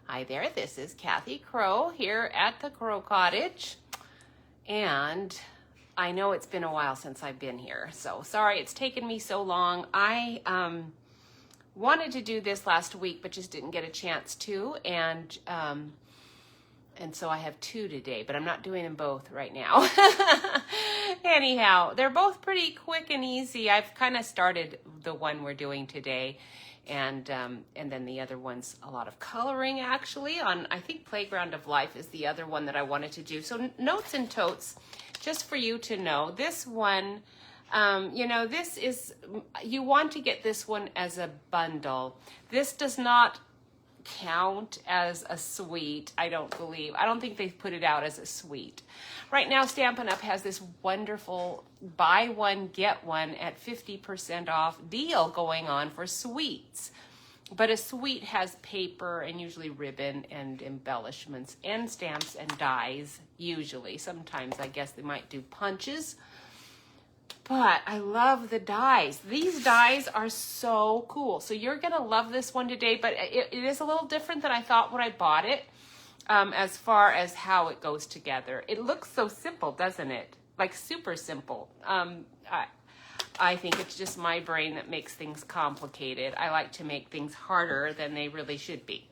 Hi there, this is Kathy Crow here at the Crow Cottage. And I know it's been a while since I've been here, so sorry it's taken me so long. I wanted to do this last week, but just didn't get a chance to, and so I have two today, but I'm not doing them both right now. Anyhow, they're both pretty quick and easy. I've kind of started the one we're doing today, and then the other one's a lot of coloring actually on, I think Playground of Life is the other one that I wanted to do. So notes and totes, just for you to know, this one, this is, you want to get this one as a bundle. This does not count as a suite, I don't believe. I don't think they've put it out as a suite. Right now, Stampin' Up! Has this wonderful buy one, get one at 50% off deal going on for suites. But a suite has paper and usually ribbon and embellishments and stamps and dies, usually. Sometimes I guess they might do punches. But I love the dies. These dies are so cool. So you're going to love this one today, but it is a little different than I thought when I bought it, as far as how it goes together. It looks so simple, doesn't it? Like super simple. I think it's just my brain that makes things complicated. I like to make things harder than they really should be.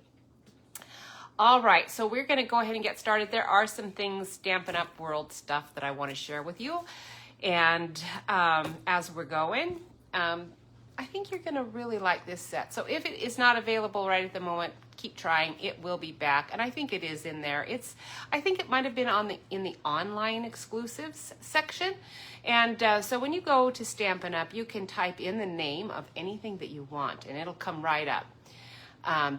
All right, so we're going to go ahead and get started. There are some things, Stampin' Up! World stuff that I want to share with you. And as we're going, I think you're going to really like this set. So if it is not available right at the moment, keep trying. It will be back, and I think it is in there. I think it might have been in the online exclusives section. And so when you go to Stampin' Up, you can type in the name of anything that you want, and it'll come right up.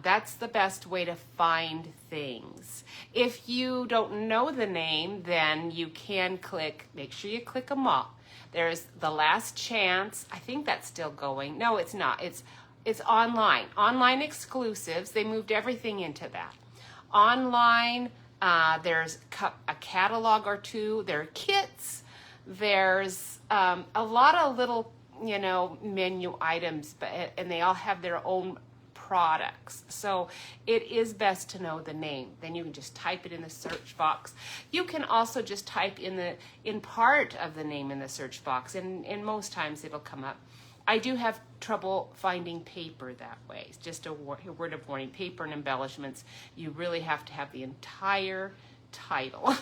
That's the best way to find things. If you don't know the name, then you can make sure you click them all. There's the Last Chance. I think that's still going. No, it's not. It's online. Online exclusives. They moved everything into that. Online, there's a catalog or two. There are kits. There's a lot of little, menu items, and they all have their own products. So it is best to know the name. Then you can just type it in the search box. You can also just type in part of the name in the search box, and most times it'll come up. I do have trouble finding paper that way. It's just a word of warning. Paper and embellishments, you really have to have the entire title.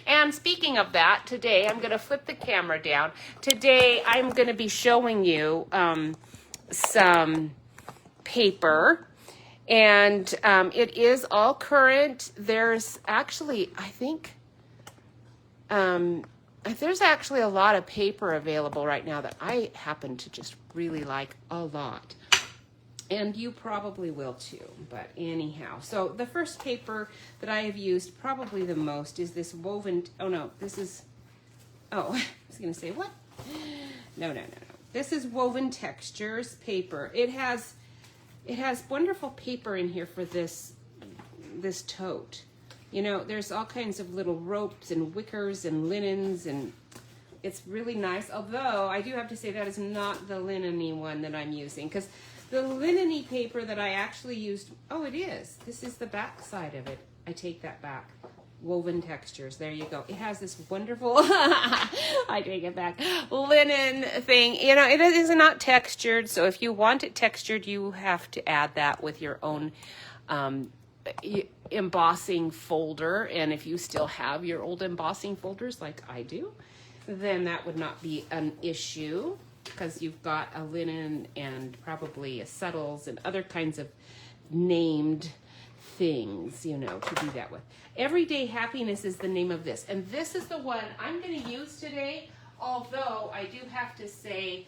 And speaking of that, today I'm going to flip the camera down. Today I'm going to be showing you some paper, and it is all current. There's actually, I think, there's actually a lot of paper available right now that I happen to just really like a lot. And you probably will too, but anyhow. So the first paper that I have used probably the most is this woven, I was going to say, what? No. This is Woven Textures paper. It has wonderful paper in here for this tote. There's all kinds of little ropes and wickers and linens, and it's really nice. Although I do have to say that is not the linen-y one that I'm using, because the linen-y paper that I actually used, it is. This is the back side of it. I take that back. Woven Textures. There you go. It has this wonderful, I take it back, linen thing. It is not textured, so if you want it textured, you have to add that with your own embossing folder. And if you still have your old embossing folders like I do, then that would not be an issue, because you've got a linen and probably a settles and other kinds of named things, to do that with. Everyday Happiness is the name of this, and this is the one I'm going to use today, although I do have to say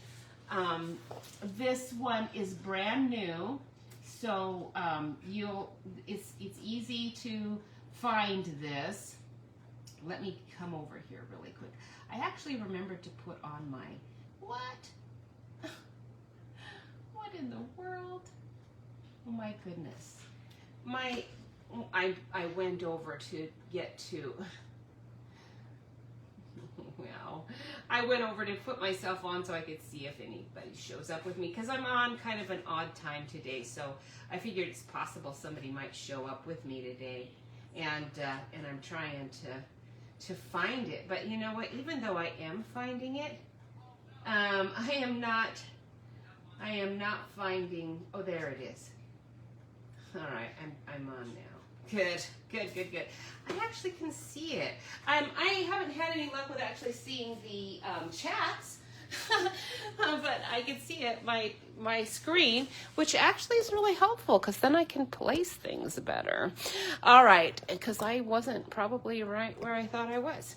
this one is brand new, so it's easy to find this. Let me come over here really quick. I actually remembered to put on my, what in the world? Oh my goodness. I went over to get to, well, I went over to put myself on so I could see if anybody shows up with me, because I'm on kind of an odd time today, so I figured it's possible somebody might show up with me today, and I'm trying to find it. But you know what, even though I am finding it, I am not finding, oh, there it is. All right, I'm on now. Good. I actually can see it. I haven't had any luck with actually seeing the chats, but I can see it, my screen, which actually is really helpful because then I can place things better. All right, because I wasn't probably right where I thought I was.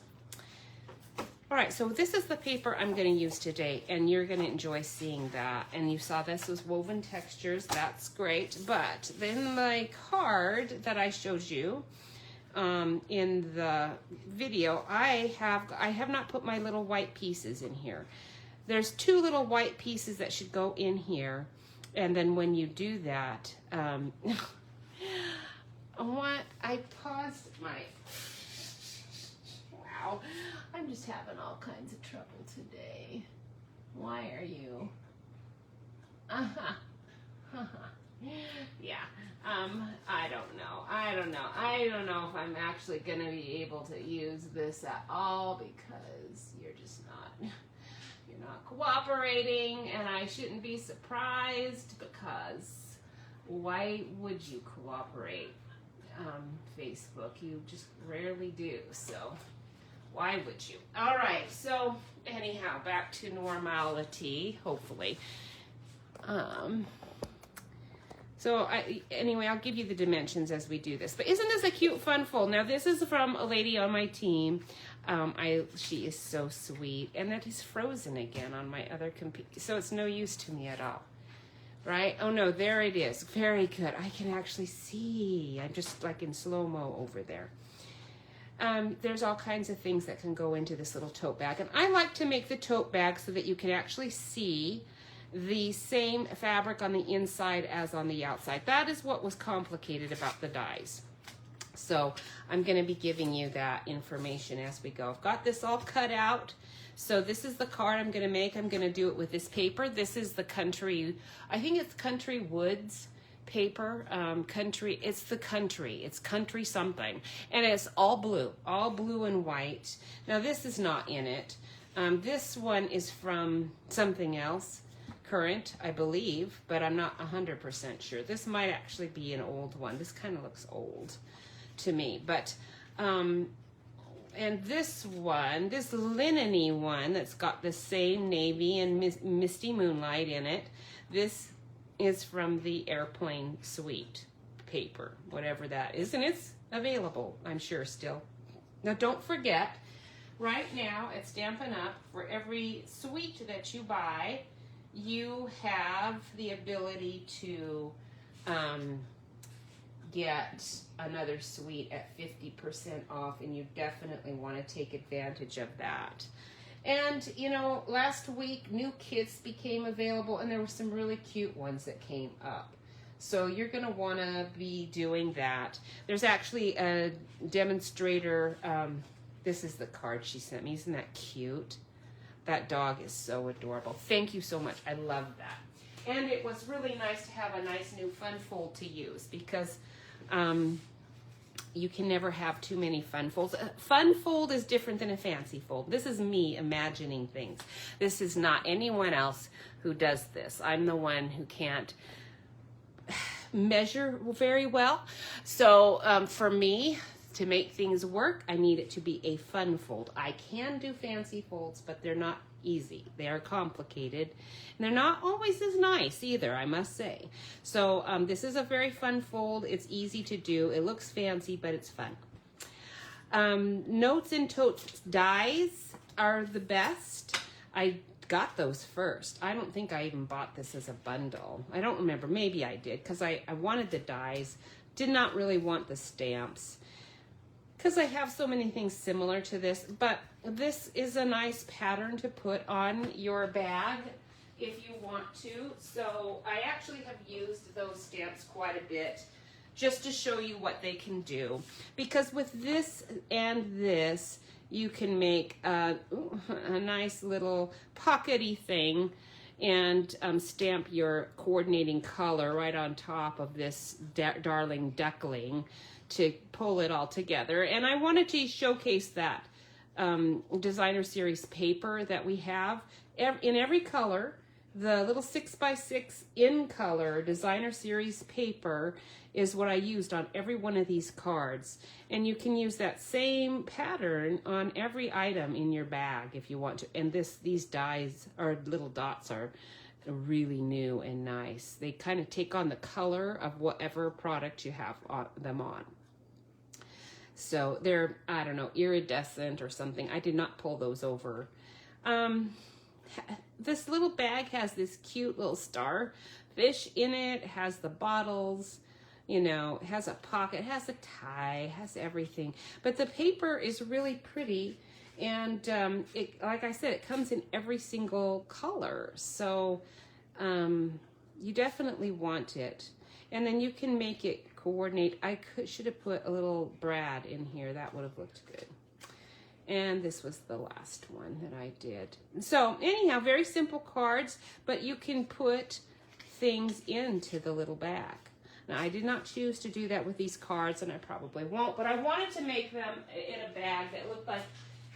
All right, so this is the paper I'm going to use today, and you're going to enjoy seeing that. And you saw this was woven textures. That's great. But then my card that I showed you in the video, I have not put my little white pieces in here. There's 2 little white pieces that should go in here, and then when you do that, I paused my. Wow. I'm just having all kinds of trouble today. Why are you? Yeah. I don't know. I don't know if I'm actually going to be able to use this at all because you're not cooperating, and I shouldn't be surprised because why would you cooperate? Facebook, you just rarely do, so why would you? All right, so anyhow, back to normality, hopefully. Anyway, I'll give you the dimensions as we do this. But isn't this a cute, fun fold? Now, this is from a lady on my team. She is so sweet. And that is frozen again on my other computer. So it's no use to me at all. Right? Oh, no, there it is. Very good. I can actually see. I'm just like in slow-mo over there. There's all kinds of things that can go into this little tote bag. And I like to make the tote bag so that you can actually see the same fabric on the inside as on the outside. That is what was complicated about the dies. So I'm going to be giving you that information as we go. I've got this all cut out. So this is the card I'm going to make. I'm going to do it with this paper. This is the Country, I think it's Country Woods paper. It's country something. And it's all blue and white. Now this is not in it. This one is from something else. Current, I believe, but I'm not 100% sure. This might actually be an old one. This kind of looks old to me, but and this one, this linen-y one that's got the same navy and misty moonlight in it, this is from the Airplane Suite paper, whatever that is, and it's available, I'm sure, still. Now don't forget, right now at Stampin' Up, for every suite that you buy, you have the ability to get another suite at 50% off, and you definitely want to take advantage of that. And, you know, last week, new kits became available, and there were some really cute ones that came up. So you're going to want to be doing that. There's actually a demonstrator. This is the card she sent me. Isn't that cute? That dog is so adorable. Thank you so much. I love that. And it was really nice to have a nice new fun fold to use because you can never have too many fun folds. A fun fold is different than a fancy fold. This is me imagining things. This is not anyone else who does this. I'm the one who can't measure very well. So for me, to make things work, I need it to be a fun fold. I can do fancy folds, but they're not easy. They are complicated, and they're not always as nice either, I must say. So this is a very fun fold. It's easy to do. It looks fancy, but it's fun. Notes and Totes dies are the best. I got those first. I don't think I even bought this as a bundle. I don't remember. Maybe I did, because I wanted the dies. Did not really want the stamps, because I have so many things similar to this, but this is a nice pattern to put on your bag if you want to. So I actually have used those stamps quite a bit just to show you what they can do. Because with this and this, you can make a nice little pockety thing and stamp your coordinating color right on top of this darling duckling to pull it all together. And I wanted to showcase that designer series paper that we have in every color. The little 6x6 in color designer series paper is what I used on every one of these cards. And you can use that same pattern on every item in your bag if you want to. And these dies or little dots are really new and nice. They kind of take on the color of whatever product you have them on. So they're, I don't know, iridescent or something. I did not pull those over. This little bag has this cute little starfish in it. It has the bottles, you know, it has a pocket, it has a tie, it has everything. But the paper is really pretty. And it, like I said, it comes in every single color. So you definitely want it. And then you can make it coordinate. I should have put a little brad in here. That would have looked good. And this was the last one that I did. So anyhow, very simple cards, but you can put things into the little bag. Now, I did not choose to do that with these cards, and I probably won't, but I wanted to make them in a bag that looked like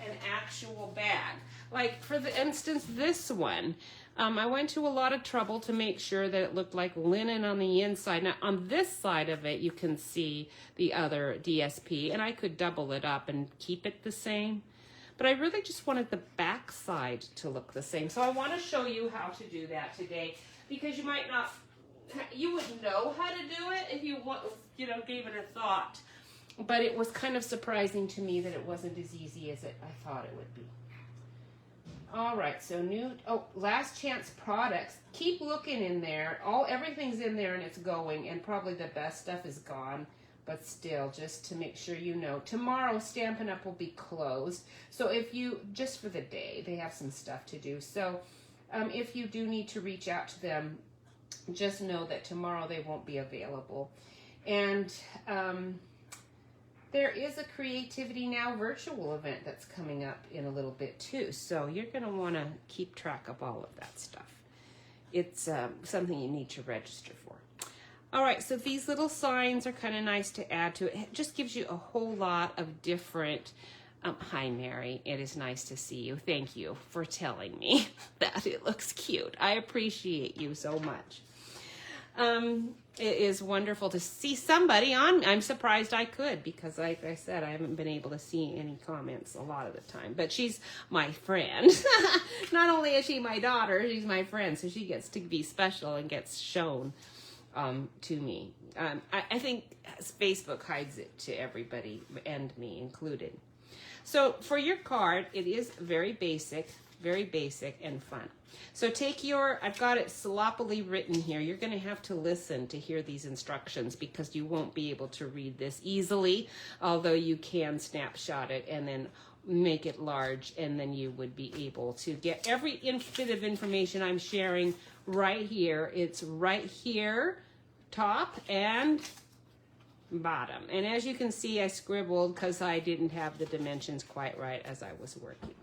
an actual bag. Like, for the instance, this one, I went to a lot of trouble to make sure that it looked like linen on the inside. Now, on this side of it, you can see the other DSP, and I could double it up and keep it the same. But I really just wanted the back side to look the same. So I want to show you how to do that today, because you might not, you wouldn't know how to do it if you gave it a thought. But it was kind of surprising to me that it wasn't as easy as I thought it would be. All right, so last chance products. Keep looking in there. Everything's in there and it's going, and probably the best stuff is gone, but still, just to make sure you know. Tomorrow, Stampin' Up! Will be closed. So if you, just for the day, they have some stuff to do. So if you do need to reach out to them, just know that tomorrow they won't be available. And there is a Creativity Now virtual event that's coming up in a little bit too. So you're going to want to keep track of all of that stuff. It's something you need to register for. All right, so these little signs are kind of nice to add to it. It just gives you a whole lot of different, hi Mary, it is nice to see you. Thank you for telling me that it looks cute. I appreciate you so much. It is wonderful to see somebody on. I'm surprised I could, because like I said, I haven't been able to see any comments a lot of the time, but she's my friend. Not only is she my daughter, she's my friend, so she gets to be special and gets shown to me. I think Facebook hides it to everybody, and me included. So for your card, it is very basic and fun. So take I've got it sloppily written here. You're going to have to listen to hear these instructions, because you won't be able to read this easily, although you can snapshot it and then make it large, and then you would be able to get every bit of information I'm sharing right here. It's right here, top and bottom. And as you can see, I scribbled because I didn't have the dimensions quite right as I was working.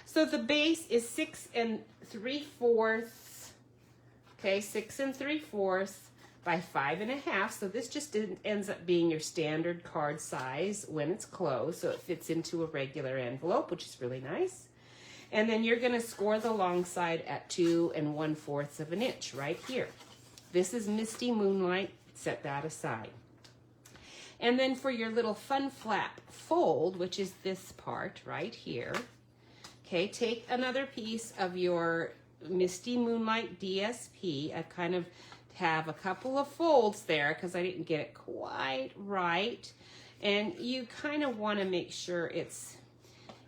So the base is 6 3/4. Okay, 6 3/4 by 5 1/2. So this just ends up being your standard card size when it's closed. So it fits into a regular envelope, which is really nice. And then you're going to score the long side at 2 1/4 of an inch right here. This is Misty Moonlight. Set that aside. And then for your little fun flap fold, which is this part right here, okay, take another piece of your Misty Moonlight DSP. I kind of have a couple of folds there because I didn't get it quite right. And you kind of want to make sure it's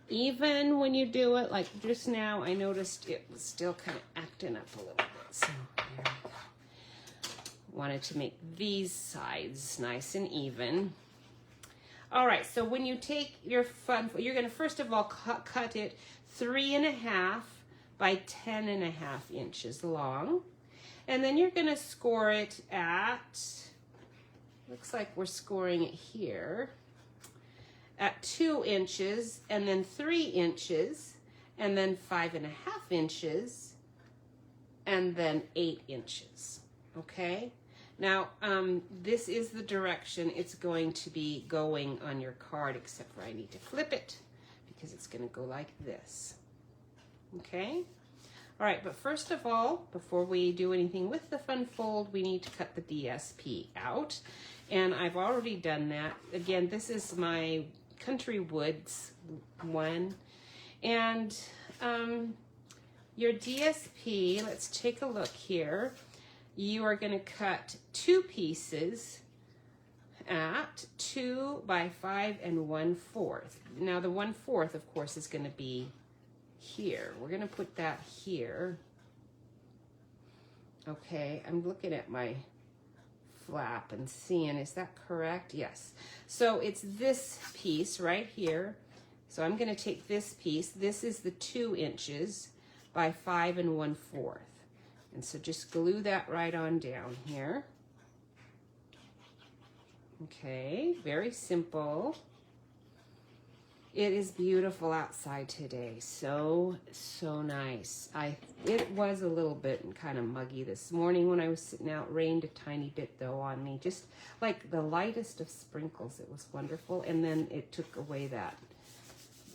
even when you do it. Like just now, I noticed it was still kind of acting up a little bit. So there we go. Wanted to make these sides nice and even. All right, so when you take your you're going to first of all cut it 3 1/2 by 10 1/2 inches long. And then you're going to score it at, looks like we're scoring it here, at 2 inches, and then 3 inches, and then 5.5 inches, and then 8 inches, okay? Now, this is the direction it's going to be going on your card, except for I need to flip it because it's going to go like this, okay? All right, but first of all, before we do anything with the fun fold, we need to cut the DSP out, and I've already done that. Again, this is my Country Woods one, and your DSP, let's take a look here. You are going to cut 2 pieces at 2 by 5 1/4. Now the 1/4, of course, is going to be here. We're going to put that here. Okay, I'm looking at my flap and seeing, is that correct? Yes. So it's this piece right here. So I'm going to take this piece. This is the 2 inches by 5 1/4. And so just glue that right on down here. Okay, very simple. It is beautiful outside today. So nice. It was a little bit kind of muggy this morning when I was sitting out. Rained a tiny bit though on me. Just like the lightest of sprinkles. It was wonderful. And then it took away that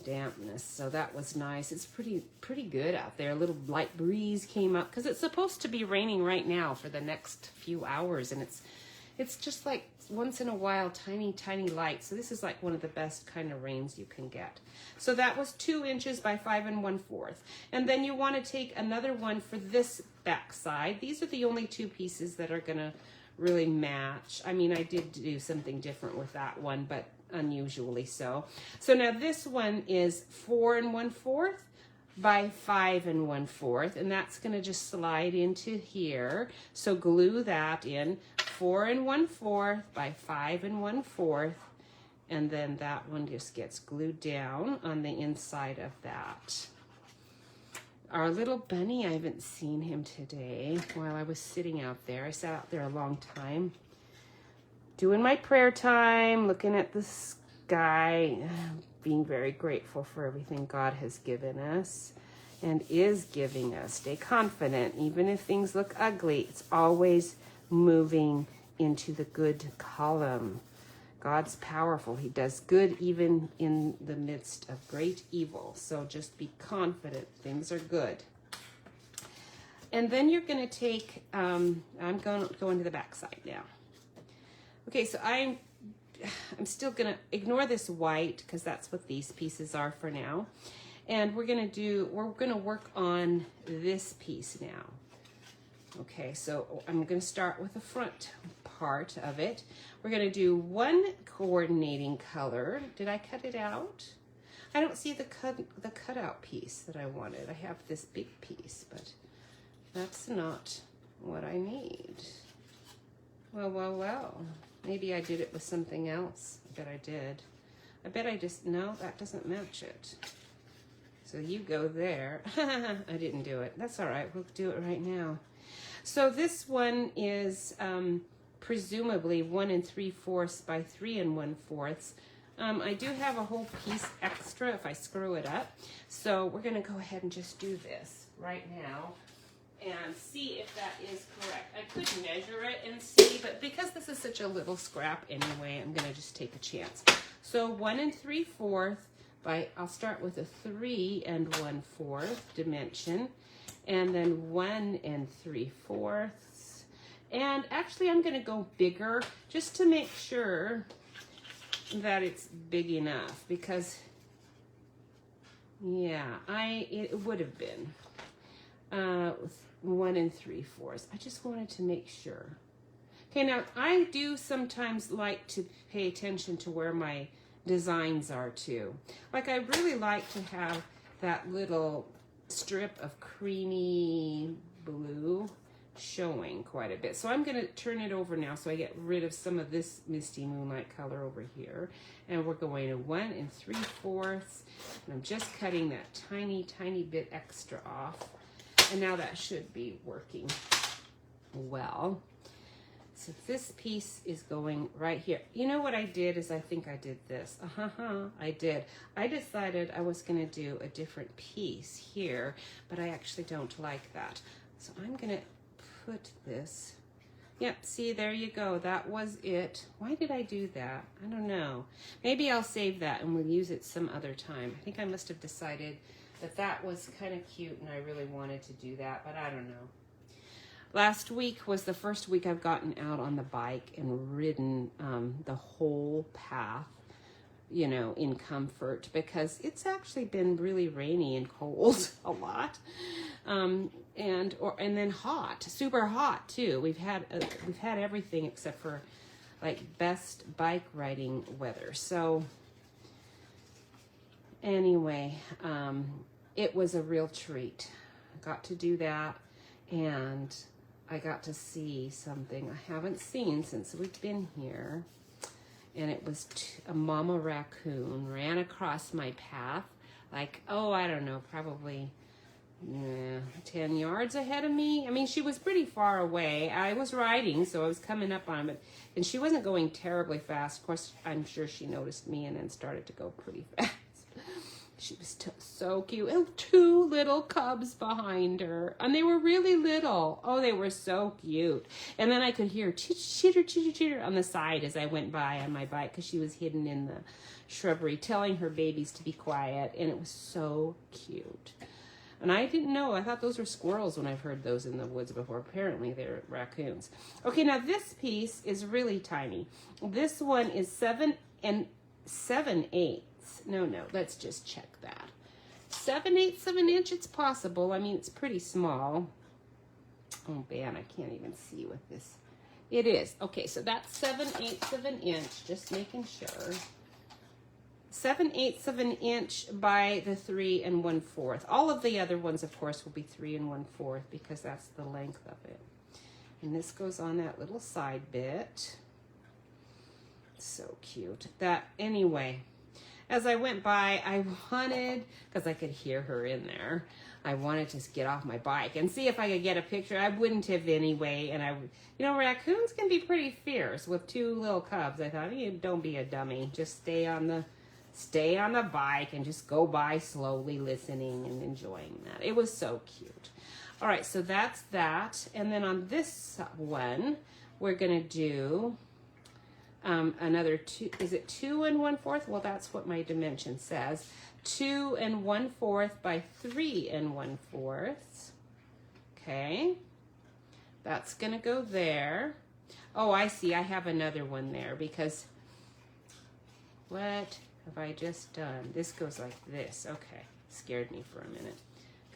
dampness, so that was nice. It's pretty good out there. A little light breeze came up because it's supposed to be raining right now for the next few hours, and it's just like once in a while tiny light. So this is like one of the best kind of rains you can get. So that was 2 inches by 5 1/4, and then you want to take another one for this back side. These are the only 2 pieces that are gonna really match. I mean, I did do something different with that one, but unusually so. So now this one is 4 1/4 by 5 1/4, and that's going to just slide into here. So glue that in, 4 1/4 by 5 1/4, and then that one just gets glued down on the inside of that. Our little bunny, I haven't seen him today while I was sitting out there. I sat out there a long time, doing my prayer time, looking at the sky, being very grateful for everything God has given us and is giving us. Stay confident, even if things look ugly, it's always moving into the good column. God's powerful. He does good even in the midst of great evil. So just be confident, things are good. And then you're going to take, I'm going to go into the back side now. Okay, so I'm still going to ignore this white because that's what these pieces are for now. And we're going to work on this piece now. Okay, so I'm going to start with the front part of it. We're going to do one coordinating color. Did I cut it out? I don't see the cutout piece that I wanted. I have this big piece, but that's not what I need. Well. Maybe I did it with something else. I bet I did. I bet I just, no, that doesn't match it. So you go there. I didn't do it. That's all right. We'll do it right now. So this one is presumably 1 3/4 by 3 1/4. I do have a whole piece extra if I screw it up. So we're going to go ahead and just do this right now and see if that is correct. I could measure it and see, but because this is such a little scrap anyway, I'm going to just take a chance. So 1 3/4 by, I'll start with a 3 1/4 dimension, and then 1 3/4. And actually I'm going to go bigger just to make sure that it's big enough, because yeah, it would have been 1 3/4. I just wanted to make sure. Okay, now I do sometimes like to pay attention to where my designs are too. Like I really like to have that little strip of creamy blue showing quite a bit. So I'm going to turn it over now so I get rid of some of this misty moonlight color over here. And we're going to 1 3/4. And I'm just cutting that tiny bit extra off. And now that should be working well. So this piece is going right here. You know what I did is I think I did this. I did. I decided I was going to do a different piece here, but I actually don't like that. So I'm going to put this. Yep, see, there you go. That was it. Why did I do that? I don't know. Maybe I'll save that and we'll use it some other time. I think I must have decided that that was kind of cute and I really wanted to do that, but I don't know. Last week was the first week I've gotten out on the bike and ridden the whole path, you know, in comfort, because it's actually been really rainy and cold a lot, and then hot, super hot too. We've had everything except for like best bike riding weather. So anyway, it was a real treat. I got to do that, and I got to see something I haven't seen since we've been here. And it was a mama raccoon ran across my path, like, oh, I don't know, probably 10 yards ahead of me. I mean, she was pretty far away. I was riding, so I was coming up on it, and she wasn't going terribly fast. Of course, I'm sure she noticed me and then started to go pretty fast. She was so cute. And 2 little cubs behind her. And they were really little. Oh, they were so cute. And then I could hear chitter, chitter, chitter on the side as I went by on my bike, because she was hidden in the shrubbery, telling her babies to be quiet. And it was so cute. And I didn't know. I thought those were squirrels when I've heard those in the woods before. Apparently, they're raccoons. Okay, now this piece is really tiny. This one is 7 7/8. No, let's just check that. 7/8 of an inch, it's possible. I mean, it's pretty small. Oh, man, I can't even see with this. It is. Okay, so that's 7/8 of an inch, just making sure. 7/8 of an inch by the 3 1/4. All of the other ones, of course, will be 3 1/4 because that's the length of it. And this goes on that little side bit. So cute. Anyway, as I went by, I wanted, because I could hear her in there, I wanted to get off my bike and see if I could get a picture. I wouldn't have anyway, and you know, raccoons can be pretty fierce with 2 little cubs. I thought, don't be a dummy. Just stay on the bike and just go by slowly, listening and enjoying that. It was so cute. All right, so that's that. And then on this one, we're going to do another 2, is it 2 1/4? Well, that's what my dimension says. 2 1/4 by 3 1/4. Okay. That's going to go there. Oh, I see. I have another one there because what have I just done? This goes like this. Okay. Scared me for a minute.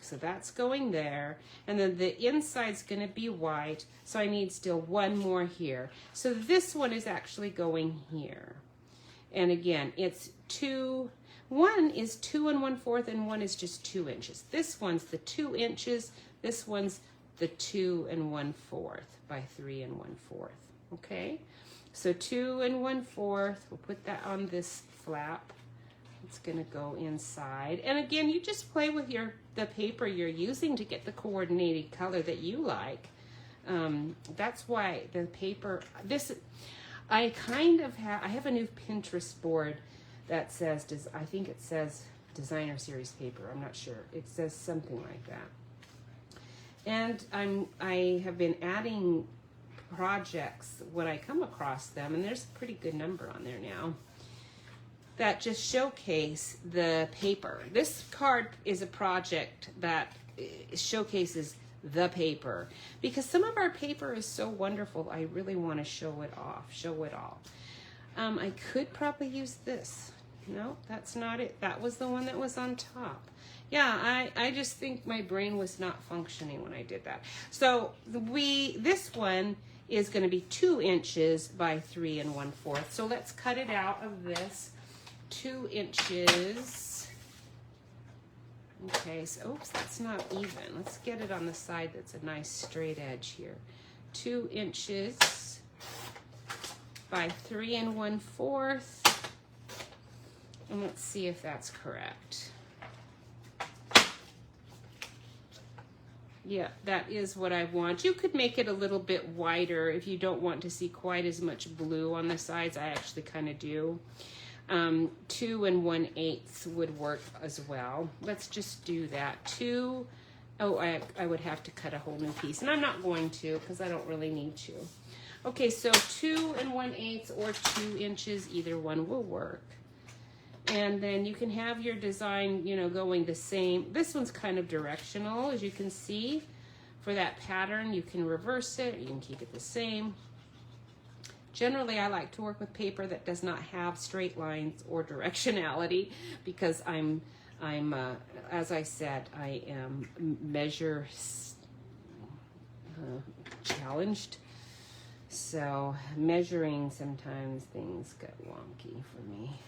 So that's going there, and then the inside's going to be white, so I need still 1 more here. So this one is actually going here. And again, it's 1 is 2 1/4, and 1 is just 2 inches. This one's the 2 inches, this one's the 2 1/4 by 3 1/4. Okay, so 2 1/4, we'll put that on this flap. It's going to go inside. And again, you just play with the paper you're using to get the coordinated color that you like. That's why the paper, I have a new Pinterest board that says, I think it says Designer Series paper. I'm not sure. It says something like that. And I have been adding projects when I come across them, and there's a pretty good number on there now, that just showcase the paper. This card is a project that showcases the paper, because some of our paper is so wonderful. I really want to show it off, show it all. I could probably use this. No, that's not it. That was the one that was on top. Yeah, I just think my brain was not functioning when I did that. So this one is going to be 2 inches by 3 1/4. So let's cut it out of this. 2 inches. Okay, so oops, that's not even. Let's get it on the side that's a nice straight edge here. 2 inches by 3 1/4. And let's see if that's correct. Yeah, that is what I want. You could make it a little bit wider if you don't want to see quite as much blue on the sides. I actually kind of do. 2 1/8 would work as well. Let's just do that. 2, oh, I would have to cut a whole new piece, and I'm not going to because I don't really need to. Okay, so 2 1/8 or 2 inches, either one will work. And then you can have your design, you know, going the same. This one's kind of directional, as you can see. For that pattern, you can reverse it, you can keep it the same. Generally, I like to work with paper that does not have straight lines or directionality because I'm as I said, I am measure challenged. So measuring, sometimes things get wonky for me.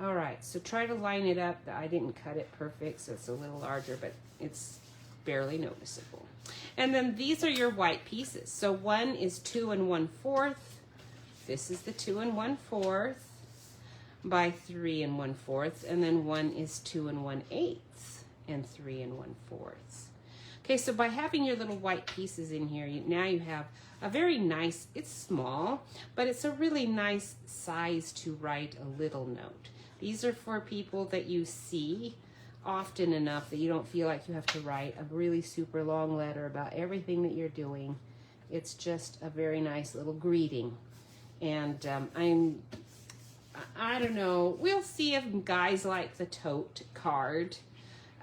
All right, so try to line it up. I didn't cut it perfect, so it's a little larger, but it's barely noticeable. And then these are your white pieces. So one is 2 1/4. This is the 2 1/4 by 3 1/4, and then one is 2 1/8 and 3 1/4. Okay, so by having your little white pieces in here, now you have a very nice, it's small, but it's a really nice size to write a little note. These are for people that you see often enough that you don't feel like you have to write a really super long letter about everything that you're doing. It's just a very nice little greeting. And I don't know, we'll see if guys like the tote card.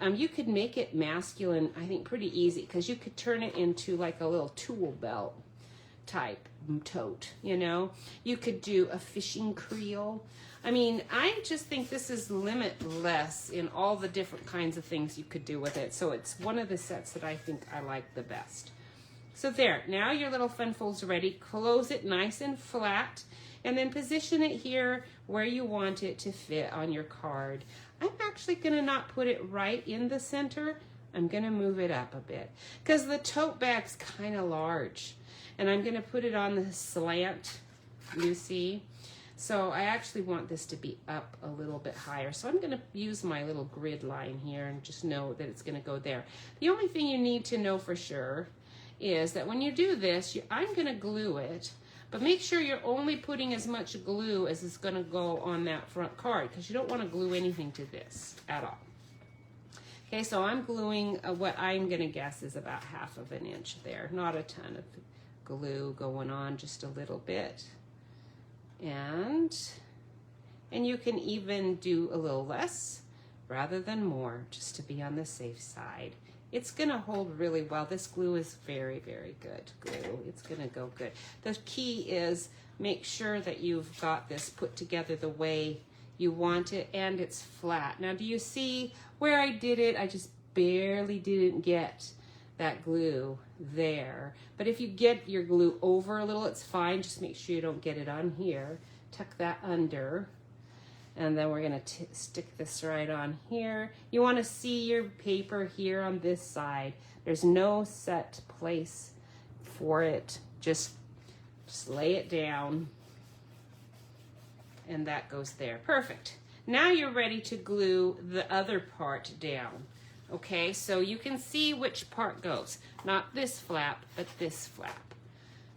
You could make it masculine, I think, pretty easy, because you could turn it into like a little tool belt type tote, you know. You could do a fishing creel. I mean, I just think this is limitless in all the different kinds of things you could do with it. So it's one of the sets that I think I like the best. So there, now your little fun fold's ready. Close it nice and flat, and then position it here where you want it to fit on your card. I'm actually gonna not put it right in the center. I'm gonna move it up a bit because the tote bag's kind of large, and I'm gonna put it on the slant, you see. So I actually want this to be up a little bit higher. So I'm gonna use my little grid line here and just know that it's gonna go there. The only thing you need to know for sure is that when you do this, I'm gonna glue it, but make sure you're only putting as much glue as is gonna go on that front card, because you don't wanna glue anything to this at all. Okay, so I'm gluing what I'm gonna guess is about 1/2 inch there. Not a ton of glue going on, just a little bit. And you can even do a little less rather than more, just to be on the safe side. It's gonna hold really well. This glue is very, very good glue. It's gonna go good. The key is make sure that you've got this put together the way you want it and it's flat. Now, do you see where I did it? I just barely didn't get that glue there. But if you get your glue over a little, it's fine. Just make sure you don't get it on here. Tuck that under. And then we're gonna stick this right on here. You wanna see your paper here on this side. There's no set place for it. Just lay it down. And that goes there. Perfect. Now you're ready to glue the other part down. Okay, so you can see which part goes. Not this flap, but this flap.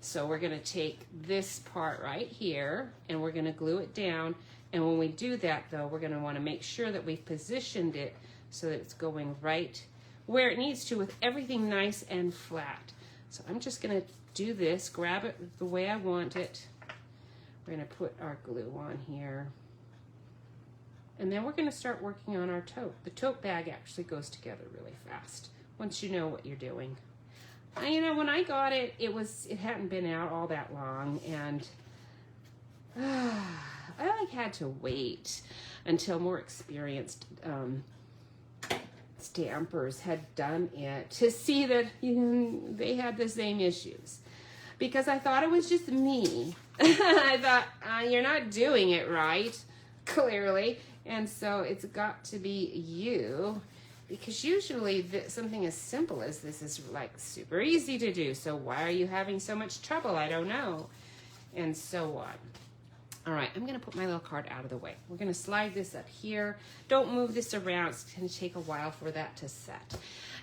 So we're gonna take this part right here and we're gonna glue it down. And when we do that though, we're gonna wanna make sure that we've positioned it so that it's going right where it needs to with everything nice and flat. So I'm just gonna do this, grab it the way I want it. We're gonna put our glue on here. And then we're gonna start working on our tote. The tote bag actually goes together really fast once you know what you're doing. You know, when I got it, it hadn't been out all that long, and I like had to wait until more experienced stampers had done it to see that they had the same issues. Because I thought it was just me. I thought, you're not doing it right, clearly. And so it's got to be you, because usually something as simple as this is like super easy to do. So why are you having so much trouble? I don't know. And so on. All right, I'm gonna put my little card out of the way. We're gonna slide this up here. Don't move this around. It's gonna take a while for that to set.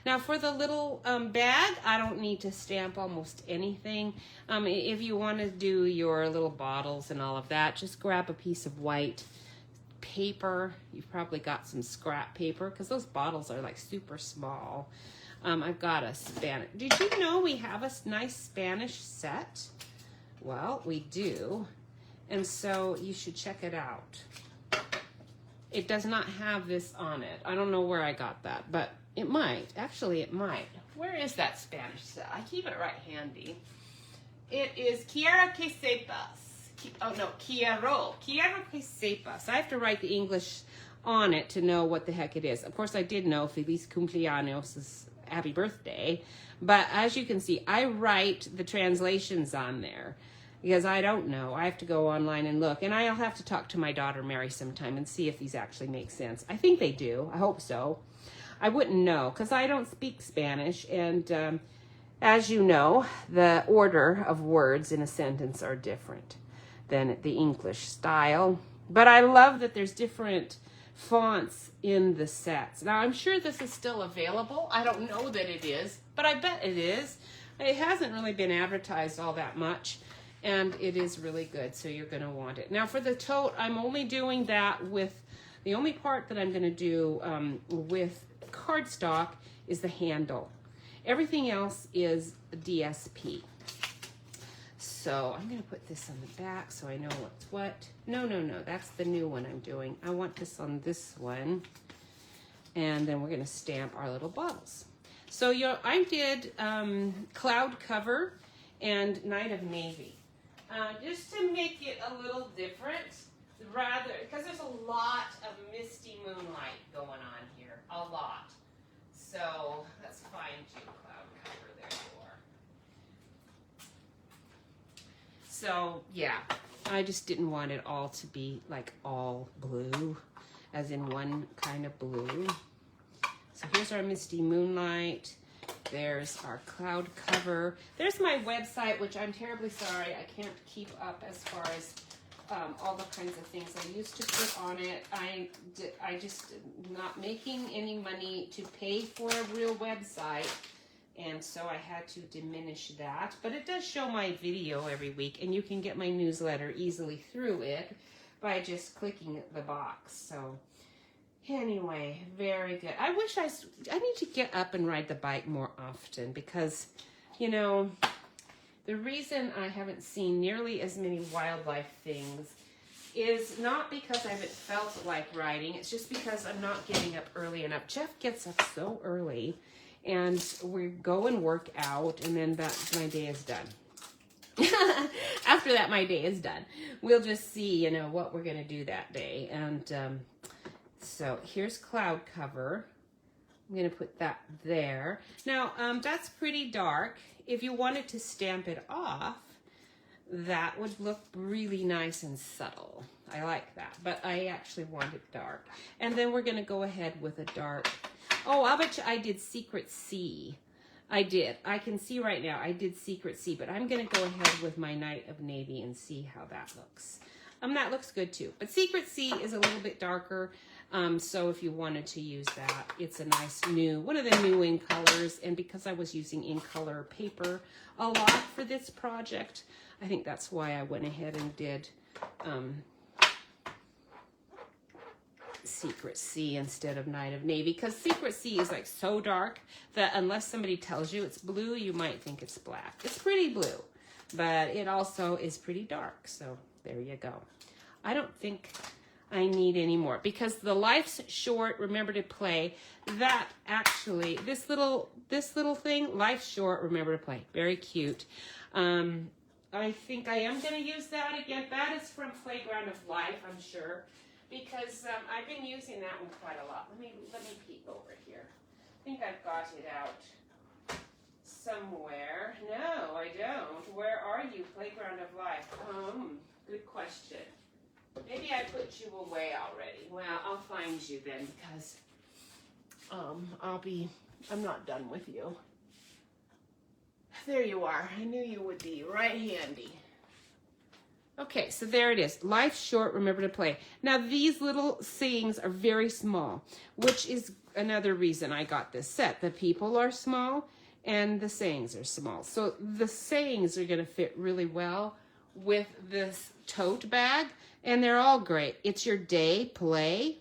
Now for the little bag, I don't need to stamp almost anything. If you wanna do your little bottles and all of that, just grab a piece of white paper. You've probably got some scrap paper because those bottles are like super small. I've got a Spanish. Did you know we have a nice Spanish set? Well, we do. And so you should check it out. It does not have this on it. I don't know where I got that, but it might. Actually, it might. Where is that Spanish set? I keep it right handy. It is Quiero que sepas. Oh no, quiero que sepas. I have to write the English on it to know what the heck it is. Of course, I did know Feliz Cumpleaños is happy birthday, but as you can see, I write the translations on there. Because I don't know. I have to go online and look. And I'll have to talk to my daughter Mary sometime and see if these actually make sense. I think they do. I hope so. I wouldn't know because I don't speak Spanish. And as you know, the order of words in a sentence are different than the English style. But I love that there's different fonts in the sets. Now, I'm sure this is still available. I don't know that it is, but I bet it is. It hasn't really been advertised all that much. And it is really good, so you're going to want it. Now for the tote, I'm only doing that with, the only part that I'm going to do with cardstock is the handle. Everything else is DSP. So I'm going to put this on the back so I know what's what. No, that's the new one I'm doing. I want this on this one. And then we're going to stamp our little bottles. So I did Cloud Cover and Night of Navy. Just to make it a little different, rather, because there's a lot of misty moonlight going on here, a lot. So let's find you, Cloud Cover, there you are. So yeah, I just didn't want it all to be like all blue, as in one kind of blue. So here's our misty moonlight. There's our Cloud Cover. There's my website, which I'm terribly sorry I can't keep up as far as all the kinds of things I used to put on it. I just not making any money to pay for a real website, and so I had to diminish that. But it does show my video every week, and you can get my newsletter easily through it by just clicking the box. So anyway, very good. I wish I need to get up and ride the bike more often because, you know, the reason I haven't seen nearly as many wildlife things is not because I haven't felt like riding. It's just because I'm not getting up early enough. Jeff gets up so early and we go and work out and then my day is done. After that, my day is done. We'll just see, you know, what we're going to do that day. And, so here's Cloud Cover. I'm going to put that there. Now, that's pretty dark. If you wanted to stamp it off, that would look really nice and subtle. I like that, but I actually want it dark. And then we're going to go ahead with a dark. Oh, I bet you I did Secret Sea. I did. I can see right now I did Secret Sea, but I'm going to go ahead with my Night of Navy and see how that looks. That looks good too. But Secret Sea is a little bit darker. So if you wanted to use that, it's a nice new, one of the new in colors. And because I was using in color paper a lot for this project, I think that's why I went ahead and did Secret Sea instead of Night of Navy. Because Secret Sea is like so dark that unless somebody tells you it's blue, you might think it's black. It's pretty blue, but it also is pretty dark. So there you go. I don't think I need any more because the Life's Short, Remember to Play, that actually, this little thing, Life's Short, Remember to Play, very cute. I think I am going to use that again. That is from Playground of Life, I'm sure, because I've been using that one quite a lot. Let me peek over here. I think I've got it out somewhere. No, I don't. Where are you, Playground of Life? Good question. Maybe I put you away already. Well, I'll find you then because I'm not done with you. There you are. I knew you would be right handy. Okay, so there it is. Life's short, remember to play. Now these little sayings are very small, which is another reason I got this set. The people are small and the sayings are small. So the sayings are going to fit really well with this tote bag, and they're all great. It's your day, play.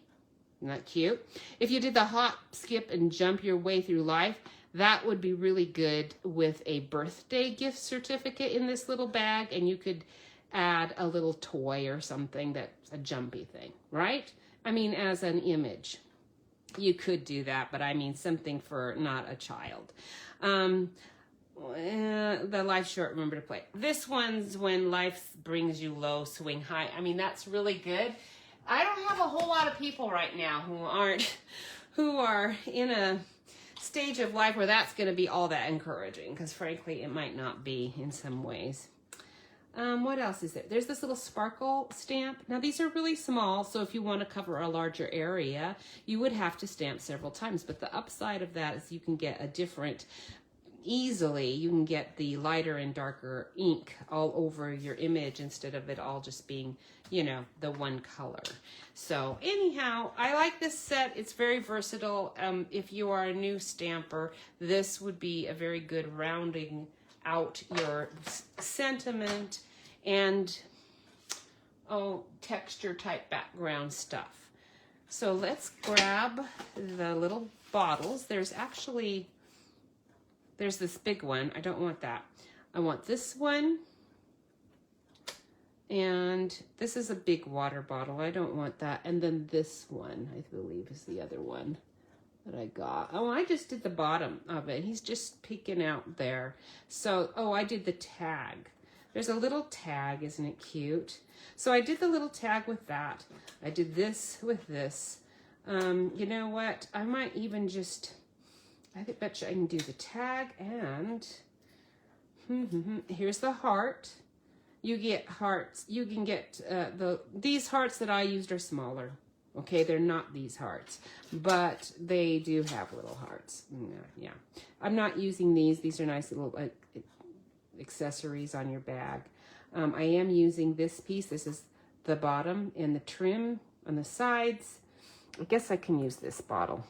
Isn't that cute? If you did the hop, skip, and jump your way through life, that would be really good with a birthday gift certificate in this little bag, and you could add a little toy or something that's a jumpy thing, right? I mean, as an image. You could do that, but I mean something for not a child. The life short, remember to play. This one's when life brings you low, swing high. I mean, that's really good. I don't have a whole lot of people right now who are in a stage of life where that's going to be all that encouraging, because frankly, it might not be in some ways. What else is there? There's this little sparkle stamp. Now these are really small, so if you want to cover a larger area, you would have to stamp several times. But the upside of that is you can get a different, easily, you can get the lighter and darker ink all over your image instead of it all just being, you know, the one color. So anyhow, I like this set. It's very versatile. If you are a new stamper, this would be a very good rounding out your sentiment and texture type background stuff. So let's grab the little bottles. There's this big one. I don't want that. I want this one. And this is a big water bottle. I don't want that. And then this one, I believe, is the other one that I got. Oh, I just did the bottom of it. He's just peeking out there. So, I did the tag. There's a little tag, isn't it cute? So I did the little tag with that. I did this with this. You know what? I might even just, bet you I can do the tag and here's the heart. You get hearts. You can get these hearts that I used are smaller. Okay, they're not these hearts, but they do have little hearts. Yeah. I'm not using these. These are nice little accessories on your bag. I am using this piece. This is the bottom and the trim on the sides. I guess I can use this bottle.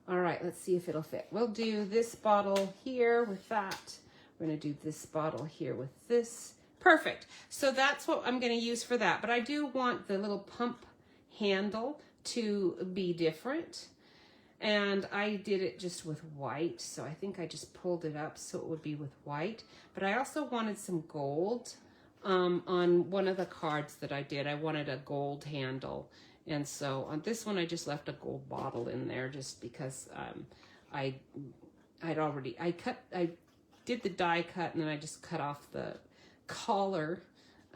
All right, let's see if it'll fit. We'll do this bottle here with that. We're going to do this bottle here with this. Perfect. So that's what I'm going to use for that. But I do want the little pump handle to be different, and I did it just with white, so I think I just pulled it up so it would be with white. But I also wanted some gold on one of the cards that I did. I wanted a gold handle, and so on this one I just left a gold bottle in there just because I did the die cut, and then I just cut off the collar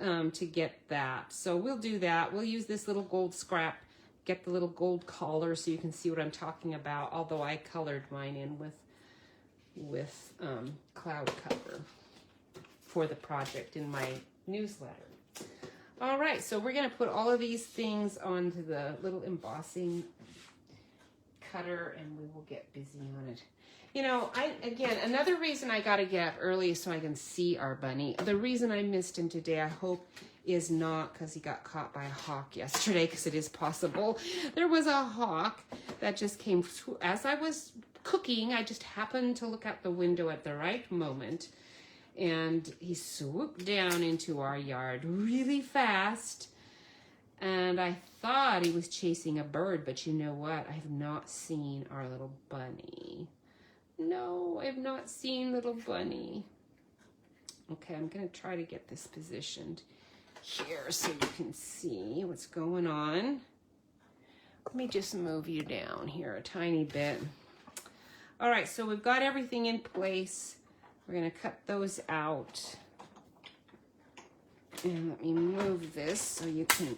to get that. So we'll do that. We'll use this little gold scrap, get the little gold collar so you can see what I'm talking about, although I colored mine in with cloud cover for the project in my newsletter. All right, so we're going to put all of these things onto the little embossing cutter, and we will get busy on it. You know, again, another reason I got to get up early is so I can see our bunny. The reason I missed him today, I hope, is not because he got caught by a hawk yesterday, because it is possible. There was a hawk that just came through. As I was cooking, I just happened to look out the window at the right moment, and he swooped down into our yard really fast. And I thought he was chasing a bird, but you know what? I have not seen our little bunny. No, I have not seen little bunny. Okay, I'm going to try to get this positioned here so you can see what's going on. Let me just move you down here a tiny bit. All right, so we've got everything in place. We're going to cut those out. And let me move this so you can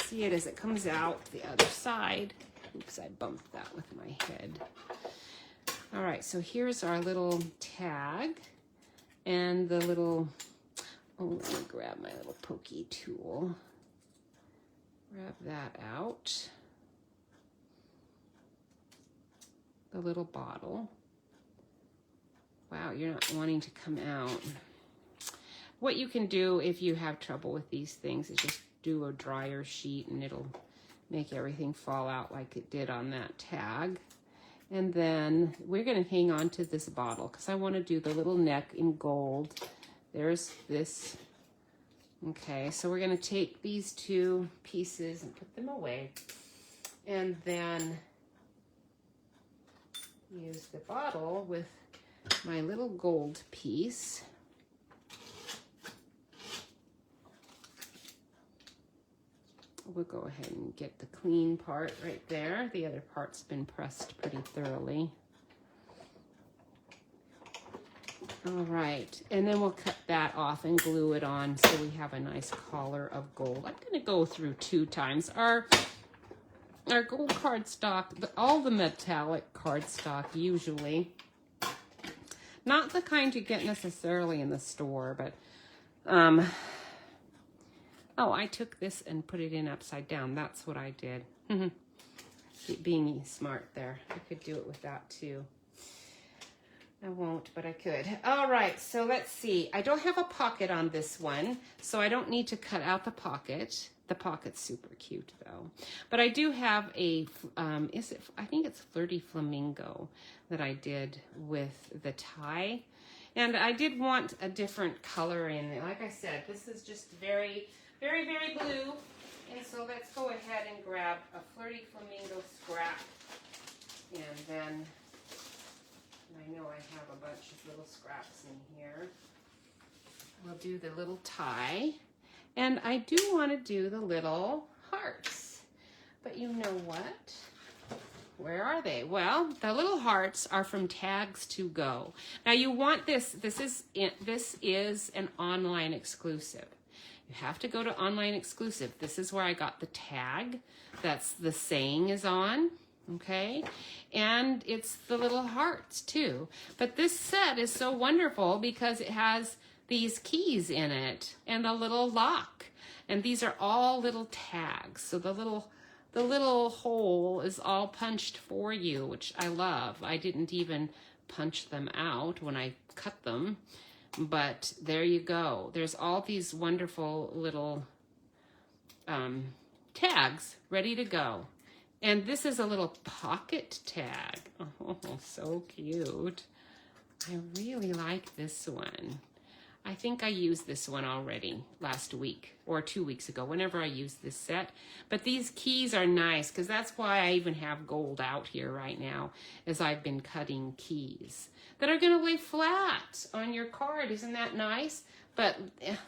see it as it comes out the other side. Oops, I bumped that with my head. All right, so here's our little tag and the little, let me grab my little pokey tool. Grab that out. The little bottle. Wow, you're not wanting to come out. what you can do if you have trouble with these things is just do a dryer sheet and it'll make everything fall out like it did on that tag. And then we're going to hang on to this bottle because I want to do the little neck in gold. There's this. Okay, so we're going to take these two pieces and put them away. And then use the bottle with my little gold piece. We'll go ahead and get the clean part right there. The other part's been pressed pretty thoroughly. All right, and then we'll cut that off and glue it on so we have a nice collar of gold. I'm going to go through 2 times. Our gold cardstock, all the metallic cardstock usually, not the kind you get necessarily in the store, but oh, I took this and put it in upside down. That's what I did. Being smart there. I could do it with that too. I won't, but I could. All right, so let's see. I don't have a pocket on this one, so I don't need to cut out the pocket. The pocket's super cute though. But I do have a, I think it's Flirty Flamingo that I did with the tie. And I did want a different color in it. Like I said, this is just very, very, very blue. And so let's go ahead and grab a Flirty Flamingo scrap. And then, I know I have a bunch of little scraps in here. We'll do the little tie. And I do want to do the little hearts. But you know what? Where are they? Well, the little hearts are from Tags to Go. Now you want this is an online exclusive. You have to go to online exclusive. This is where I got the tag. That's the saying is on, okay? And it's the little hearts too. But this set is so wonderful because it has these keys in it and a little lock. And these are all little tags. So the little hole is all punched for you, which I love. I didn't even punch them out when I cut them, but there you go. There's all these wonderful little tags ready to go. And this is a little pocket tag. Oh, so cute. I really like this one. I think I used this one already last week or 2 weeks ago, whenever I used this set. But these keys are nice because that's why I even have gold out here right now, as I've been cutting keys that are going to lay flat on your card. Isn't that nice? But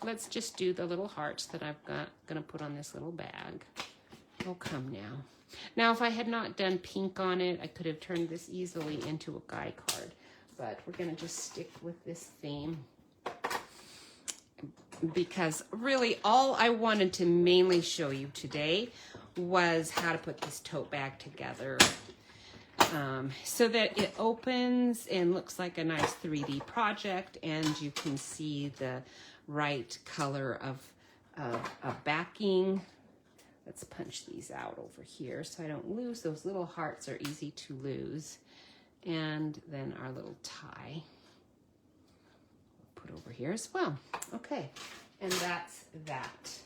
let's just do the little hearts that I've got going to put on this little bag. Oh, come now. Now, if I had not done pink on it, I could have turned this easily into a guy card. But we're going to just stick with this theme, because really all I wanted to mainly show you today was how to put this tote bag together so that it opens and looks like a nice 3D project, and you can see the right color of backing. Let's punch these out over here so I don't lose. Those little hearts are easy to lose. And then our little tie. Put over here as well. Okay, and that's that.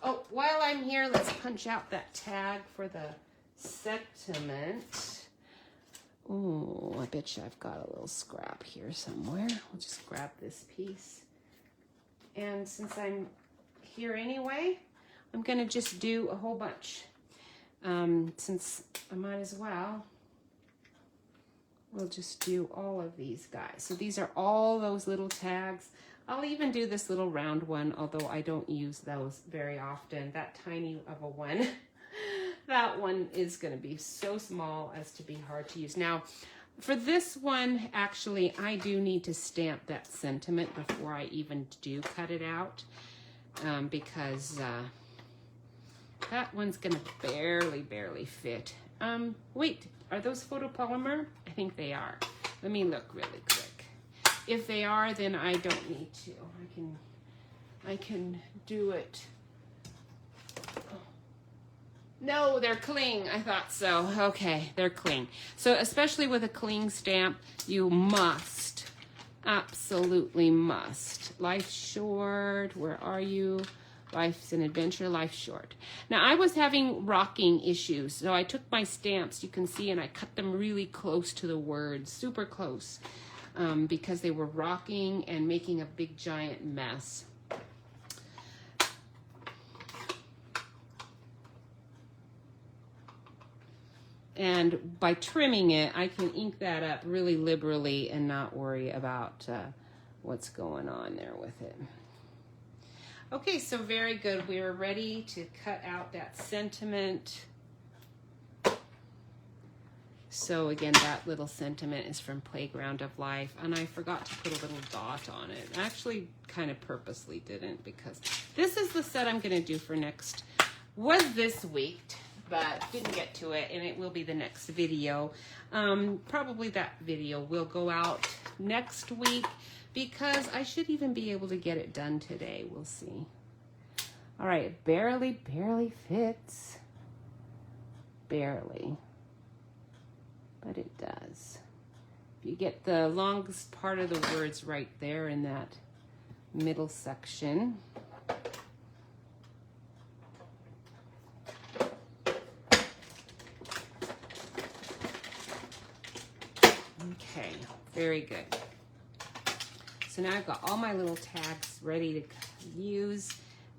Oh, while I'm here, let's punch out that tag for the sentiment. Oh, I bet you I've got a little scrap here somewhere. We'll just grab this piece. And since I'm here anyway, I'm gonna just do a whole bunch. Since I might as well. We'll just do all of these guys. So these are all those little tags. I'll even do this little round one, although I don't use those very often. That tiny of a one, that one is going to be so small as to be hard to use. Now, for this one, actually, I do need to stamp that sentiment before I even do cut it out, because that one's going to barely fit. Wait, are those photopolymer? I think they are. Let me look really quick. If they are, then I don't need to. I can do it. No, they're cling. I thought so. Okay, they're cling. So especially with a cling stamp, you must Absolutely must. Life short, where are you? Life's an adventure, life short. Now, I was having rocking issues, so I took my stamps, you can see, and I cut them really close to the words, super close, because they were rocking and making a big giant mess. And by trimming it, I can ink that up really liberally and not worry about what's going on there with it. Okay, so very good. We're ready to cut out that sentiment. So again, that little sentiment is from Playground of Life, and I forgot to put a little dot on it. I actually kind of purposely didn't, because this is the set I'm going to do for next, was this week, but didn't get to it, and it will be the next video. Probably that video will go out next week, because I should even be able to get it done today. We'll see. All right, it barely fits. Barely. But it does. If you get the longest part of the words right there in that middle section. Okay, very good. So now I've got all my little tags ready to use,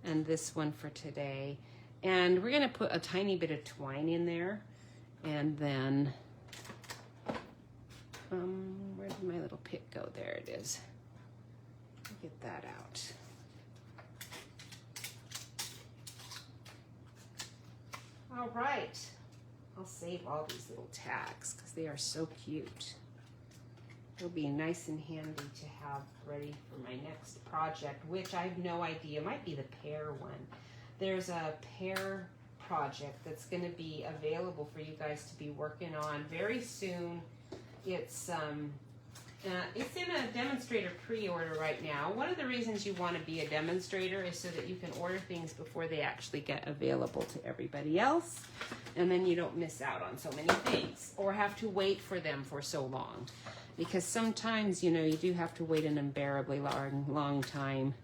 and this one for today. And we're gonna put a tiny bit of twine in there, and then, where did my little pick go? There it is. Get that out. All right, I'll save all these little tags because they are so cute. It'll be nice and handy to have ready for my next project, which I have no idea. It might be the pear one. There's a pear project that's going to be available for you guys to be working on very soon. It's in a demonstrator pre-order right now. One of the reasons you want to be a demonstrator is so that you can order things before they actually get available to everybody else, and then you don't miss out on so many things or have to wait for them for so long. Because sometimes, you know, you do have to wait an unbearably long time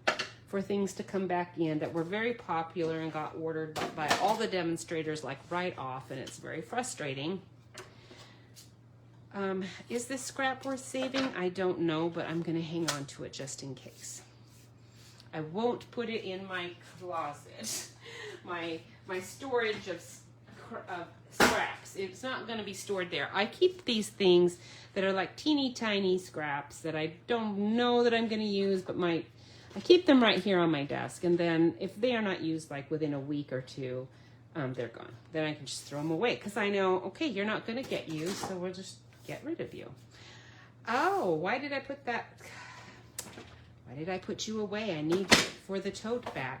for things to come back in that were very popular and got ordered by all the demonstrators like right off, and it's very frustrating. Is this scrap worth saving? I don't know, but I'm going to hang on to it just in case. I won't put it in my closet, my storage of scraps. It's not going to be stored there. I keep these things that are like teeny tiny scraps that I don't know that I'm going to use, but I keep them right here on my desk, and then if they are not used like within a week or two, they're gone. Then I can just throw them away because I know, okay, you're not going to get used, so we'll just get rid of you. Oh, why did I put that? Why did I put you away? I need it for the tote bag.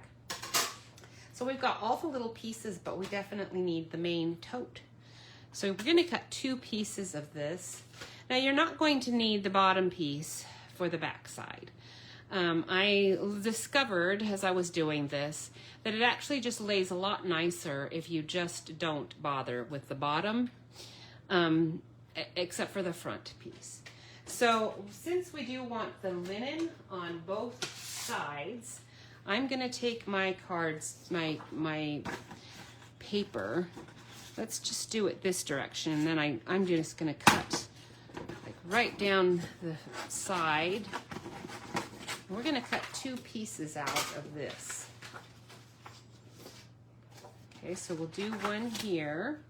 So we've got all the little pieces, but we definitely need the main tote. So we're going to cut 2 pieces of this. Now you're not going to need the bottom piece for the back side. I discovered as I was doing this that it actually just lays a lot nicer if you just don't bother with the bottom, except for the front piece. So since we do want the linen on both sides, I'm going to take my cards, my paper. Let's just do it this direction, and then I'm just going to cut like right down the side. We're going to cut 2 pieces out of this. Okay, so we'll do one here.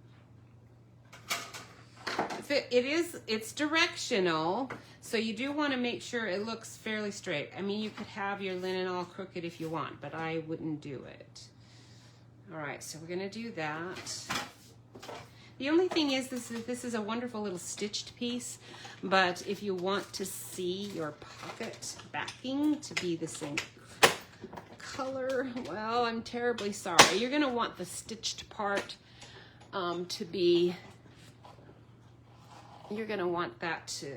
It's directional, so you do want to make sure it looks fairly straight. I mean, you could have your linen all crooked if you want, but I wouldn't do it. All right, so we're going to do that. The only thing is this is a wonderful little stitched piece, but if you want to see your pocket backing to be the same color, well, I'm terribly sorry. You're going to want the stitched part to be, you're going to want that to,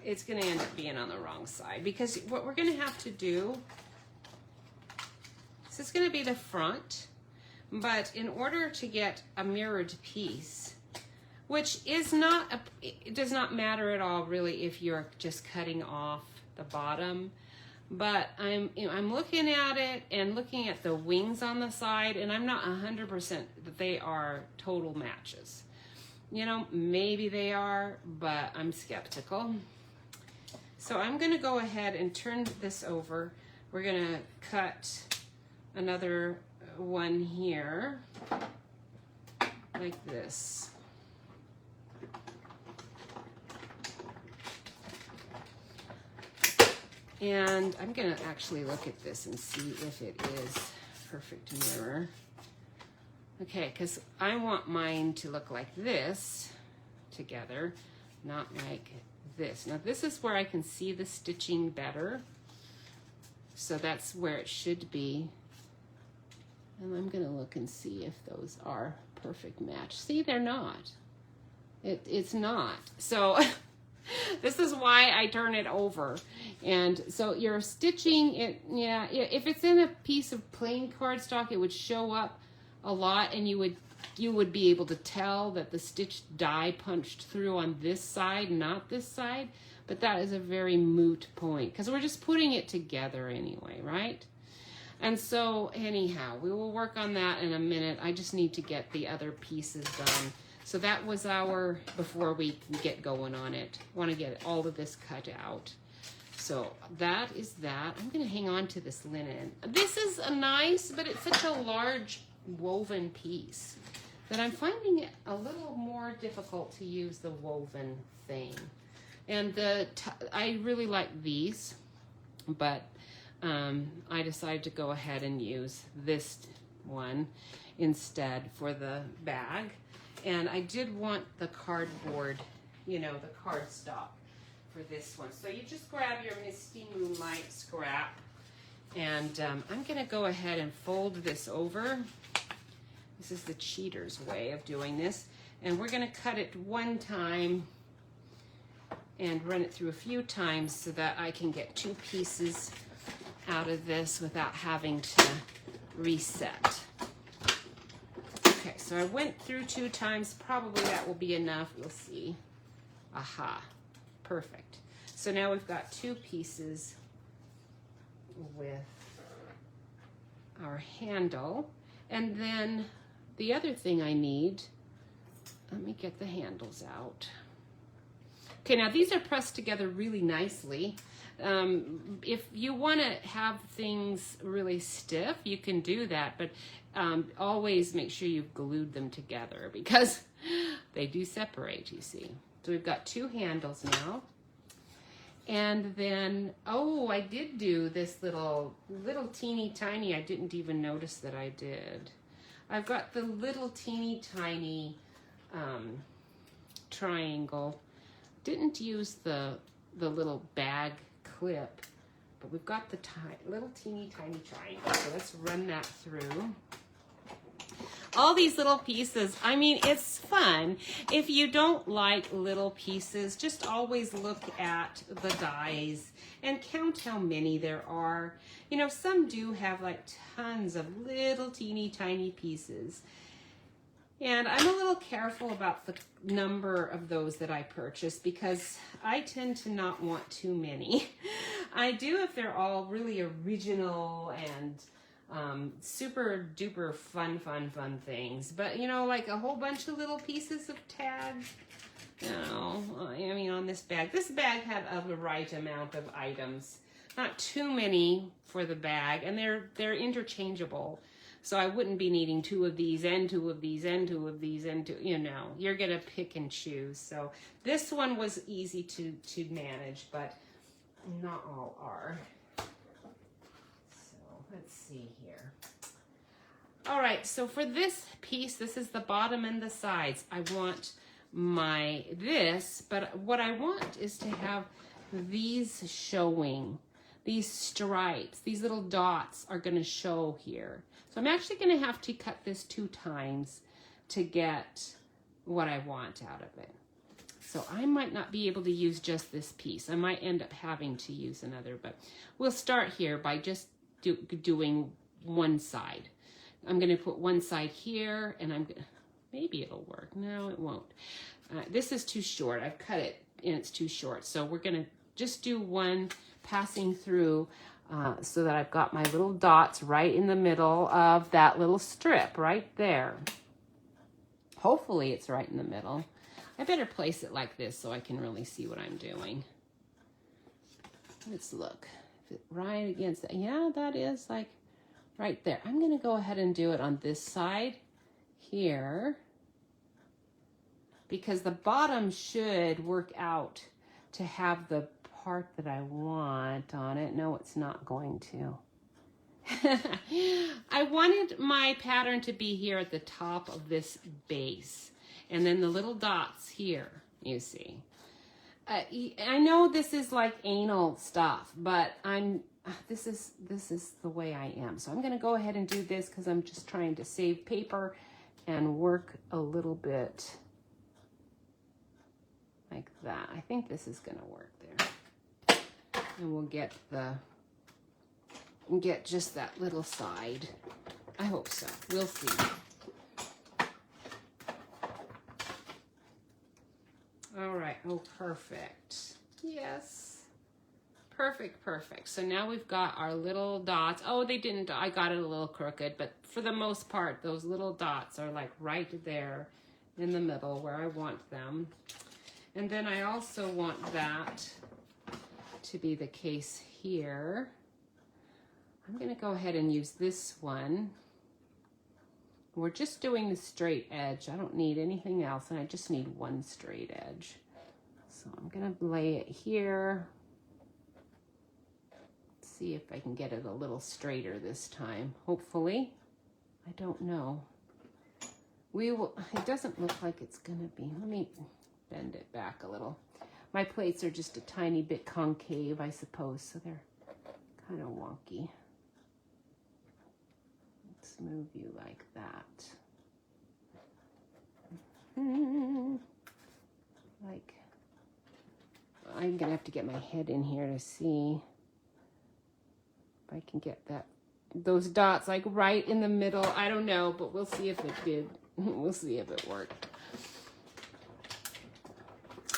it's going to end up being on the wrong side, because what we're going to have to do, this is going to be the front. But in order to get a mirrored piece, which is not, it does not matter at all really if you're just cutting off the bottom. But I'm looking at it and looking at the wings on the side, and I'm not 100% that they are total matches. You know, maybe they are, but I'm skeptical. So I'm gonna go ahead and turn this over. We're gonna cut another one here, like this. And I'm gonna actually look at this and see if it is perfect mirror. Okay, because I want mine to look like this together, not like this. Now this is where I can see the stitching better. So that's where it should be. And I'm gonna look and see if those are perfect match. See, they're not. It's not. So this is why I turn it over. And so you're stitching it, yeah, if it's in a piece of plain cardstock, it would show up a lot, and you would be able to tell that the stitch die punched through on this side, not this side. But that is a very moot point, because we're just putting it together anyway, right? And so anyhow, we will work on that in a minute. I just need to get the other pieces done. So that was our, before we can get going on it, I want to get all of this cut out. So that is that. I'm going to hang on to this linen. This is a nice, but it's such a large woven piece that I'm finding it a little more difficult to use the woven thing. And I really like these, but I decided to go ahead and use this one instead for the bag. And I did want the cardboard, you know, the cardstock for this one. So you just grab your Misty Moonlight scrap, and I'm gonna go ahead and fold this over. This is the cheater's way of doing this. And we're gonna cut it one time and run it through a few times so that I can get two pieces out of this without having to reset. Okay, so I went through 2 times. Probably that will be enough. We'll see. Aha, perfect. So now we've got 2 pieces with our handle. And then the other thing I need, let me get the handles out. Okay, now these are pressed together really nicely. If you want to have things really stiff, you can do that, but always make sure you've glued them together because they do separate, you see. So we've got 2 handles now. And then, oh, I did do this little teeny tiny, I didn't even notice that I did. I've got the little teeny tiny triangle. Didn't use the little bag clip, but we've got the little teeny tiny triangle. So let's run that through. All these little pieces, I mean, it's fun. If you don't like little pieces, just always look at the dies and count how many there are. You know, some do have like tons of little teeny tiny pieces. And I'm a little careful about the number of those that I purchase because I tend to not want too many. I do if they're all really original and super duper fun things. But you know, like a whole bunch of little pieces of tags. No, I mean on this bag. This bag had the right amount of items. Not too many for the bag, and they're interchangeable. So I wouldn't be needing 2 of these and 2 of these and 2 of these and 2, you know, you're gonna pick and choose. So this one was easy to manage, but not all are. So let's see here. All right, so for this piece, this is the bottom and the sides. I want this, but what I want is to have these showing. These stripes, these little dots are gonna show here. So I'm actually going to have to cut this 2 times to get what I want out of it. So I might not be able to use just this piece. I might end up having to use another, but we'll start here by just doing one side. I'm going to put one side here, and maybe it'll work. No, it won't. This is too short. I've cut it, and it's too short. So we're going to just do one passing through so that I've got my little dots right in the middle of that little strip right there. Hopefully it's right in the middle. I better place it like this so I can really see what I'm doing. Let's look. If it right against that. Yeah, that is like right there. I'm going to go ahead and do it on this side here, because the bottom should work out to have the part that I want on it. No, it's not going to. I wanted my pattern to be here at the top of this base, and then the little dots here, you see. I know this is like anal stuff, but this is the way I am. So I'm going to go ahead and do this because I'm just trying to save paper and work a little bit like that. I think this is going to work there. And we'll get just that little side. I hope so. We'll see. All right. Oh, perfect. Yes. Perfect, perfect. So now we've got our little dots. Oh, they didn't, I got it a little crooked, but for the most part, those little dots are like right there in the middle where I want them. And then I also want that to be the case here. I'm going to go ahead and use this one. We're just doing the straight edge. I don't need anything else, and I just need one straight edge. So I'm going to lay it here. See if I can get it a little straighter this time. Hopefully. I don't know. We will. It doesn't look like it's going to be. Let me bend it back a little. My plates are just a tiny bit concave, I suppose, so they're kind of wonky. Let's move you like that. Like, I'm gonna have to get my head in here to see if I can get those dots like right in the middle. I don't know, but we'll see if it did. We'll see if it worked.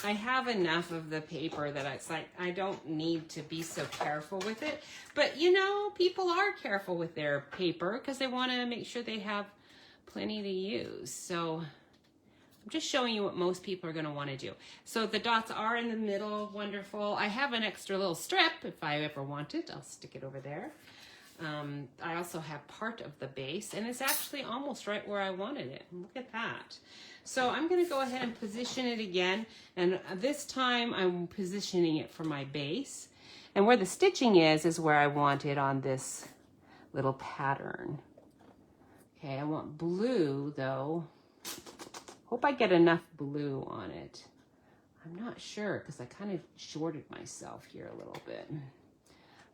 I have enough of the paper that it's like I don't need to be so careful with it. But you know, people are careful with their paper because they want to make sure they have plenty to use. So I'm just showing you what most people are going to want to do. So the dots are in the middle. Wonderful. I have an extra little strip. If I ever want it, I'll stick it over there. I also have part of the base, and it's actually almost right where I wanted it. Look at that. So I'm going to go ahead and position it again, and this time I'm positioning it for my base. And where the stitching is where I want it on this little pattern. Okay, I want blue though. Hope I get enough blue on it. I'm not sure because I kind of shorted myself here a little bit. I'm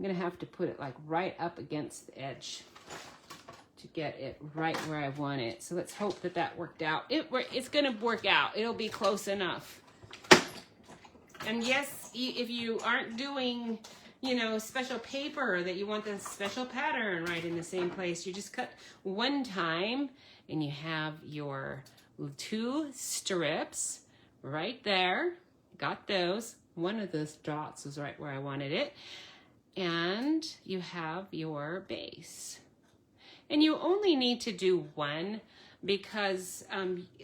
going to have to put it like right up against the edge to get it right where I want it. So let's hope that that worked out. It's going to work out. It'll be close enough. And yes, if you aren't doing, you know, special paper that you want the special pattern right in the same place, you just cut one time and you have your 2 strips right there. Got those. One of those dots was right where I wanted it. And you have your base. And you only need to do one because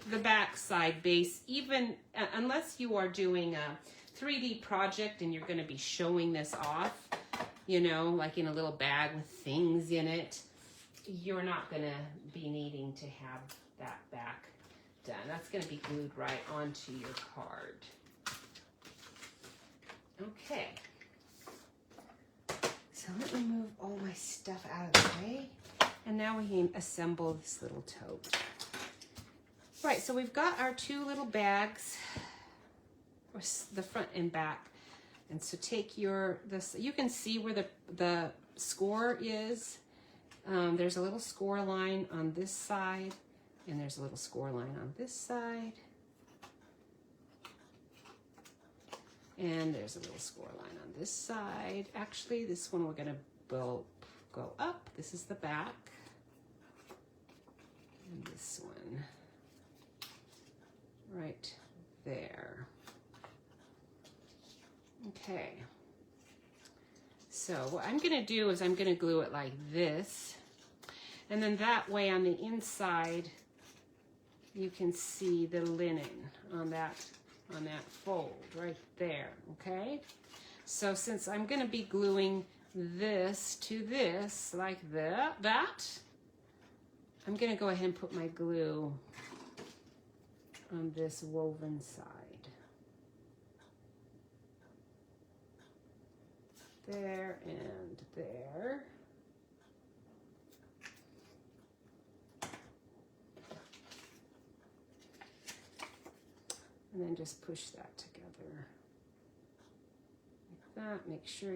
the back side base, even unless you are doing a 3D project and you're going to be showing this off, you know, like in a little bag with things in it, you're not going to be needing to have that back done. That's going to be glued right onto your card. Okay. So let me move all my stuff out of the way. And now we can assemble this little tote. Right, so we've got our 2 little bags, or the front and back. And so take you can see where the score is. There's a little score line on this side, and there's a little score line on this side. And there's a little score line on this side. Actually, this one we're gonna go up. This is the back. And this one right there. Okay. So what I'm going to do is I'm going to glue it like this. And then that way on the inside, you can see the linen on that fold right there, okay? So since I'm going to be gluing this to this like that, I'm going to go ahead and put my glue on this woven side. There and there. And then just push that together like that. Make sure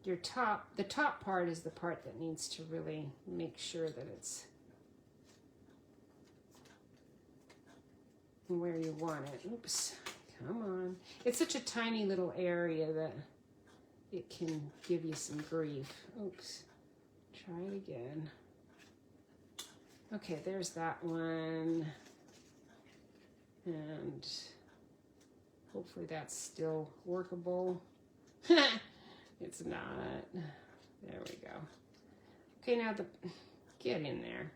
the top part is the part that needs to really make sure that it's where you want it. Oops, come on. It's such a tiny little area that it can give you some grief. Oops, try it again. Okay, there's that one. And hopefully that's still workable. It's not. There we go. Okay, now get in there.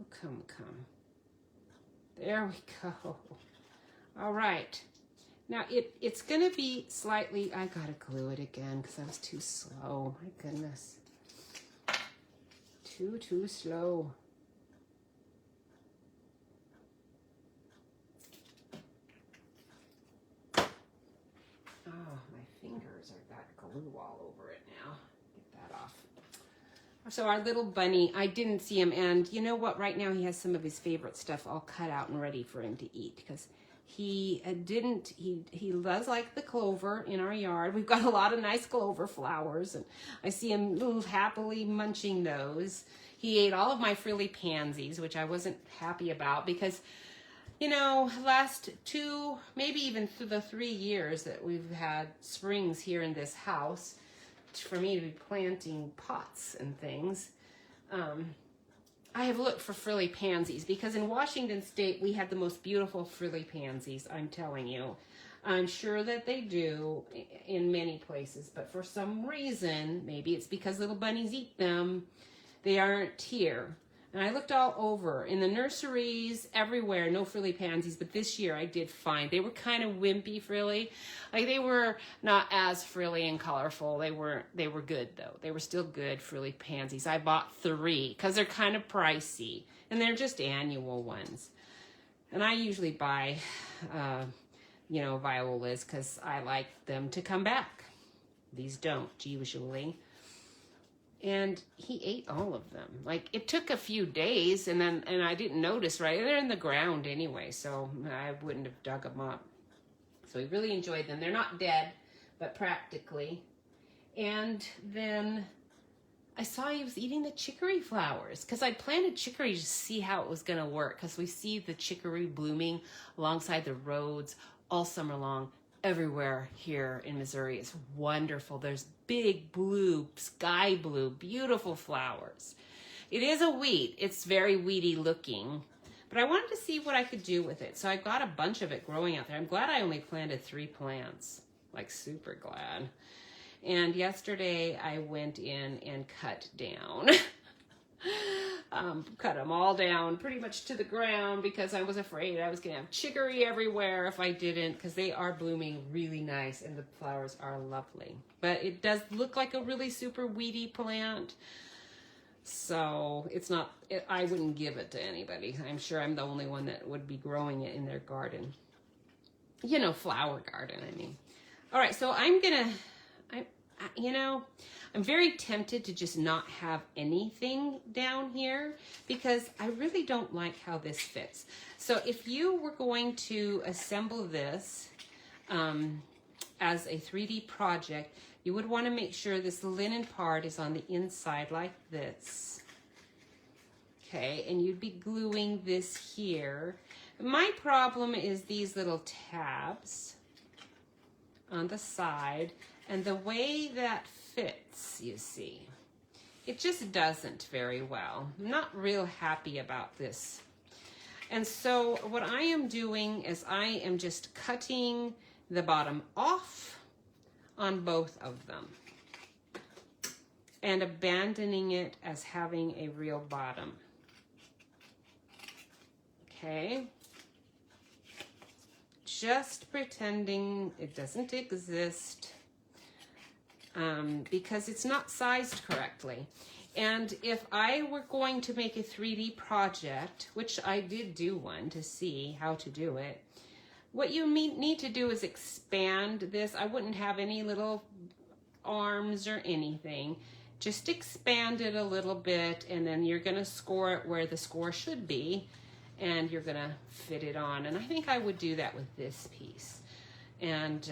Oh, come. There we go. All right. Now it's gonna be slightly, I gotta glue it again because I was too slow. My goodness. Too slow. Oh, my fingers are got glue all over it now. Get that off. So our little bunny, I didn't see him, and you know what? Right now he has some of his favorite stuff all cut out and ready for him to eat because he does like the clover in our yard. We've got a lot of nice clover flowers, and I see him happily munching those. He ate all of my frilly pansies, which I wasn't happy about because, you know, last 2, maybe even through the 3 years that we've had springs here in this house, for me to be planting pots and things, I have looked for frilly pansies because in Washington State, we had the most beautiful frilly pansies, I'm telling you. I'm sure that they do in many places, but for some reason, maybe it's because little bunnies eat them, they aren't here. And I looked all over in the nurseries, everywhere, no frilly pansies. But this year I did find they were kind of wimpy frilly. Like they were not as frilly and colorful. They were good though. They were still good frilly pansies. I bought 3 because they're kind of pricey and they're just annual ones. And I usually buy, you know, violas because I like them to come back. These don't usually. And he ate all of them. Like it took a few days and I didn't notice, right? They're in the ground anyway, so I wouldn't have dug them up. So he really enjoyed them. They're not dead, but practically. And then I saw he was eating the chicory flowers because I planted chicory to see how it was going to work because we see the chicory blooming alongside the roads all summer long. Everywhere here in Missouri. It's wonderful. There's big blue, sky blue, beautiful flowers. It is a wheat. It's very weedy looking, but I wanted to see what I could do with it. So I've got a bunch of it growing out there. I'm glad I only planted 3 plants, like super glad. And yesterday I went in and cut down. Cut them all down pretty much to the ground because I was afraid I was going to have chicory everywhere if I didn't, because they are blooming really nice and the flowers are lovely. But it does look like a really super weedy plant. So it's not, I wouldn't give it to anybody. I'm sure I'm the only one that would be growing it in their garden. You know, flower garden, I mean. All right, so I'm very tempted to just not have anything down here because I really don't like how this fits. So if you were going to assemble this as a 3D project, you would want to make sure this linen part is on the inside like this. Okay, and you'd be gluing this here. My problem is these little tabs on the side. And the way that fits, you see, it just doesn't very well. I'm not real happy about this. And so what I am doing is I am just cutting the bottom off on both of them and abandoning it as having a real bottom. Okay? Just pretending it doesn't exist because it's not sized correctly. And if I were going to make a 3D project, which I did do one to see how to do it, what you need to do is expand this. I wouldn't have any little arms or anything. Just expand it a little bit, and then you're going to score it where the score should be, and you're going to fit it on. And I think I would do that with this piece. And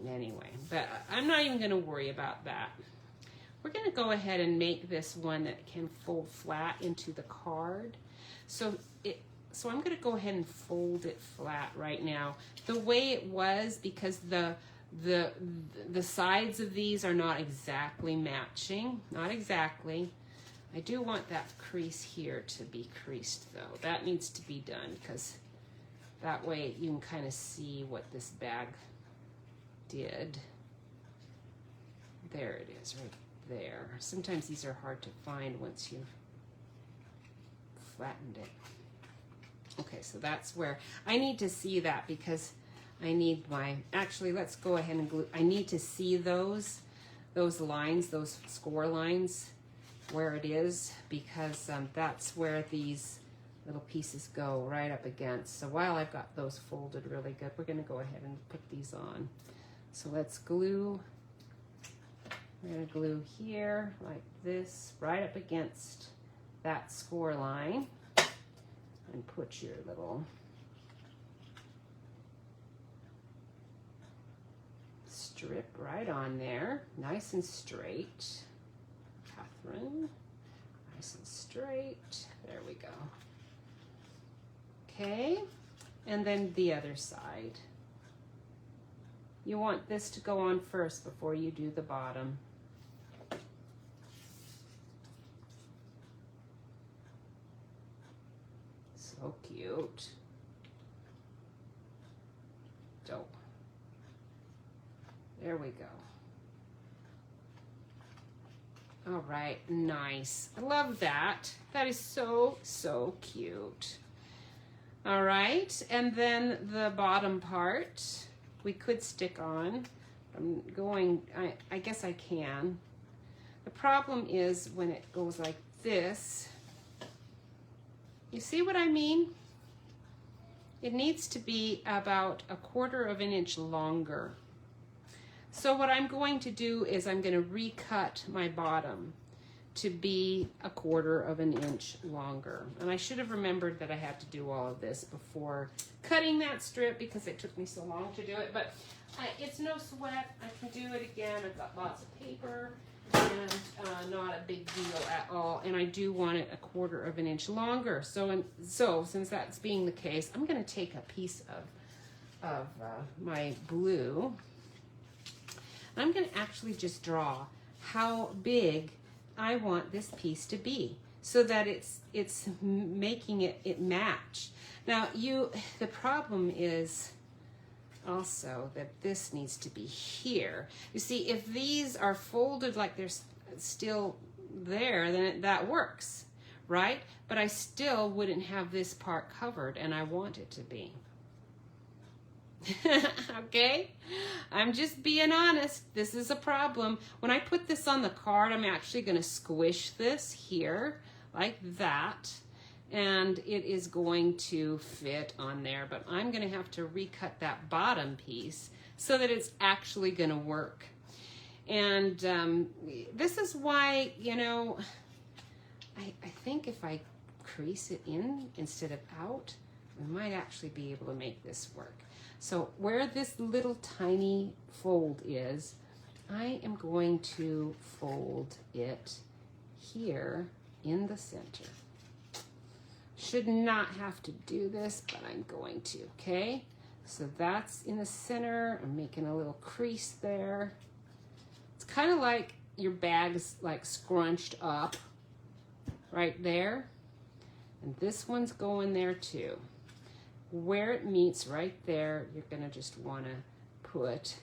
anyway, but I'm not even going to worry about that. We're going to go ahead and make this one that can fold flat into the card. So I'm going to go ahead and fold it flat right now. The way it was, because the sides of these are not exactly matching. Not exactly. I do want that crease here to be creased though. That needs to be done because that way you can kind of see what this bag did. There it is, right there. Sometimes these are hard to find once you've flattened it. Okay, so that's where I need to see that because I need my, actually let's go ahead and glue. I need to see those lines, those score lines, where it is, because that's where these little pieces go right up against. So while I've got those folded really good, we're gonna go ahead and put these on. So let's glue. We're gonna glue here like this, right up against that score line, and put your little strip right on there, nice and straight. Catherine, nice and straight. There we go. Okay, and then the other side. You want this to go on first before you do the bottom. So cute. Dope. There we go. All right, nice. I love that. That is so, so cute. All right, and then the bottom part we could stick on. I'm going, I guess I can. The problem is when it goes like this, you see what I mean? It needs to be about 1/4 of an inch longer. So what I'm going to do is I'm going to recut my bottom to be 1/4 of an inch longer. And I should have remembered that I had to do all of this before cutting that strip because it took me so long to do it. But it's no sweat. I can do it again. I've got lots of paper and not a big deal at all. And I do want it 1/4 of an inch longer. So since that's being the case, I'm going to take a piece of my blue. I'm going to actually just draw how big I want this piece to be so that it's making it match. Now the problem is also that this needs to be here. You see, if these are folded like they're still there, then that works, right? But I still wouldn't have this part covered, and I want it to be. Okay, I'm just being honest. This is a problem. When I put this on the card, I'm actually going to squish this here like that, and it is going to fit on there, but I'm going to have to recut that bottom piece so that it's actually going to work. And this is why, you know, I think if I crease it in instead of out, we might actually be able to make this work. So where this little tiny fold is, I am going to fold it here in the center. Should not have to do this, but I'm going to, okay? So that's in the center. I'm making a little crease there. It's kind of like your bag's like scrunched up right there. And this one's going there too. Where it meets right there, you're gonna just wanna put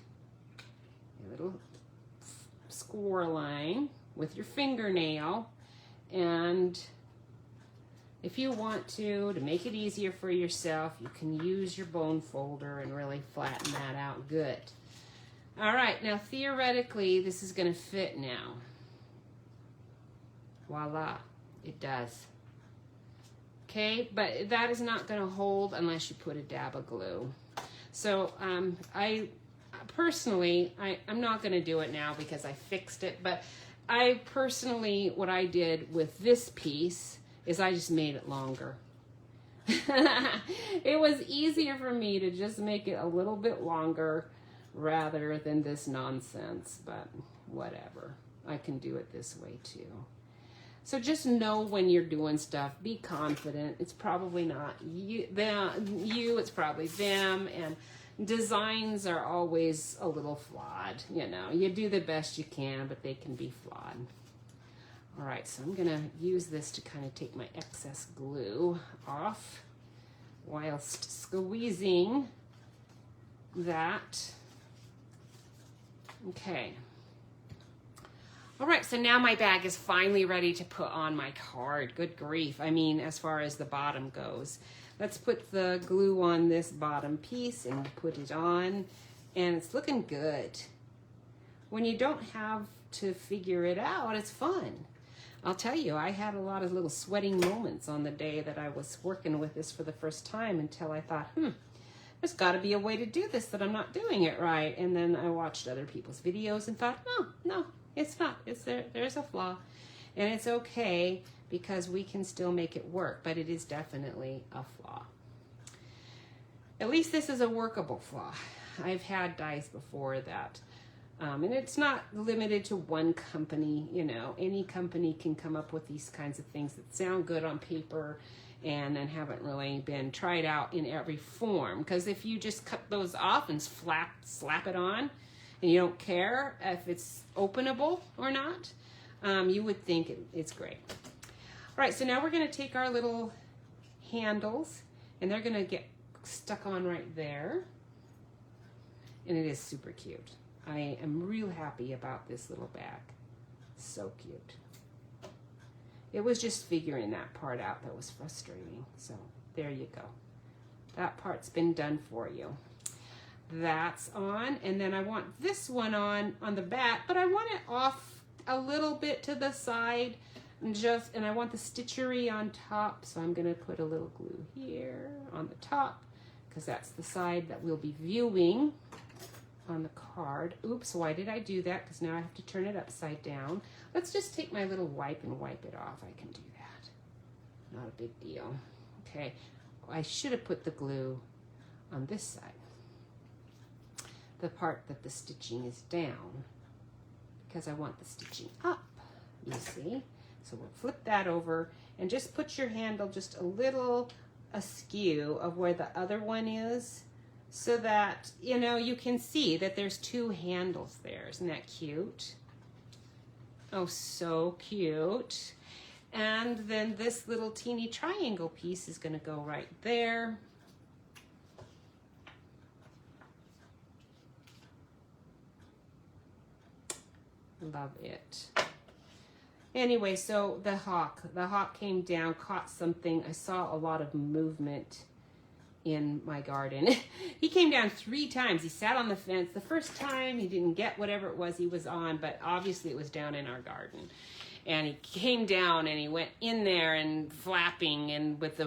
a little score line with your fingernail, and if you want to make it easier for yourself, you can use your bone folder and really flatten that out good. All right, now theoretically, this is going to fit now. Voila, it does. Okay, but that is not going to hold unless you put a dab of glue. So I personally, I'm not going to do it now because I fixed it, but I personally, what I did with this piece is I just made it longer. It was easier for me to just make it a little bit longer rather than this nonsense, but whatever. I can do it this way too. So just know when you're doing stuff, be confident. It's probably not you, it's probably them, and designs are always a little flawed, you know. You do the best you can, but they can be flawed. All right, so I'm gonna use this to kind of take my excess glue off whilst squeezing that. Okay. All right, so now my bag is finally ready to put on my card. Good grief. I mean, as far as the bottom goes. Let's put the glue on this bottom piece and put it on, and it's looking good. When you don't have to figure it out, it's fun. I'll tell you, I had a lot of little sweating moments on the day that I was working with this for the first time until I thought, there's got to be a way to do this that I'm not doing it right. And then I watched other people's videos and thought, no, it's not. There's a flaw, and it's okay because we can still make it work, but it is definitely a flaw. At least this is a workable flaw. I've had dies before that. And it's not limited to one company, you know. Any company can come up with these kinds of things that sound good on paper and then haven't really been tried out in every form. Because if you just cut those off and slap it on, and you don't care if it's openable or not, you would think it's great. All right, so now we're going to take our little handles, and they're going to get stuck on right there. And it is super cute. I am real happy about this little bag. So cute. It was just figuring that part out that was frustrating. So there you go. That part's been done for you. That's on, and then I want this one on the back, but I want it off a little bit to the side, and I want the stitchery on top, so I'm going to put a little glue here on the top because that's the side that we'll be viewing on the card. Oops, why did I do that? Because now I have to turn it upside down. Let's just take my little wipe and wipe it off. I can do that. Not a big deal. Okay, I should have put the glue on this side, the part that the stitching is down, because I want the stitching up, you see. So we'll flip that over and just put your handle just a little askew of where the other one is, so that, you know, you can see that there's two handles there. Isn't that cute? Oh, so cute. And then this little teeny triangle piece is going to go right there. Love it. Anyway, so the hawk came down, caught something. I saw a lot of movement in my garden. He came down 3 times. He sat on the fence. The first time he didn't get whatever it was he was on, but obviously it was down in our garden. And he came down and he went in there and flapping and with the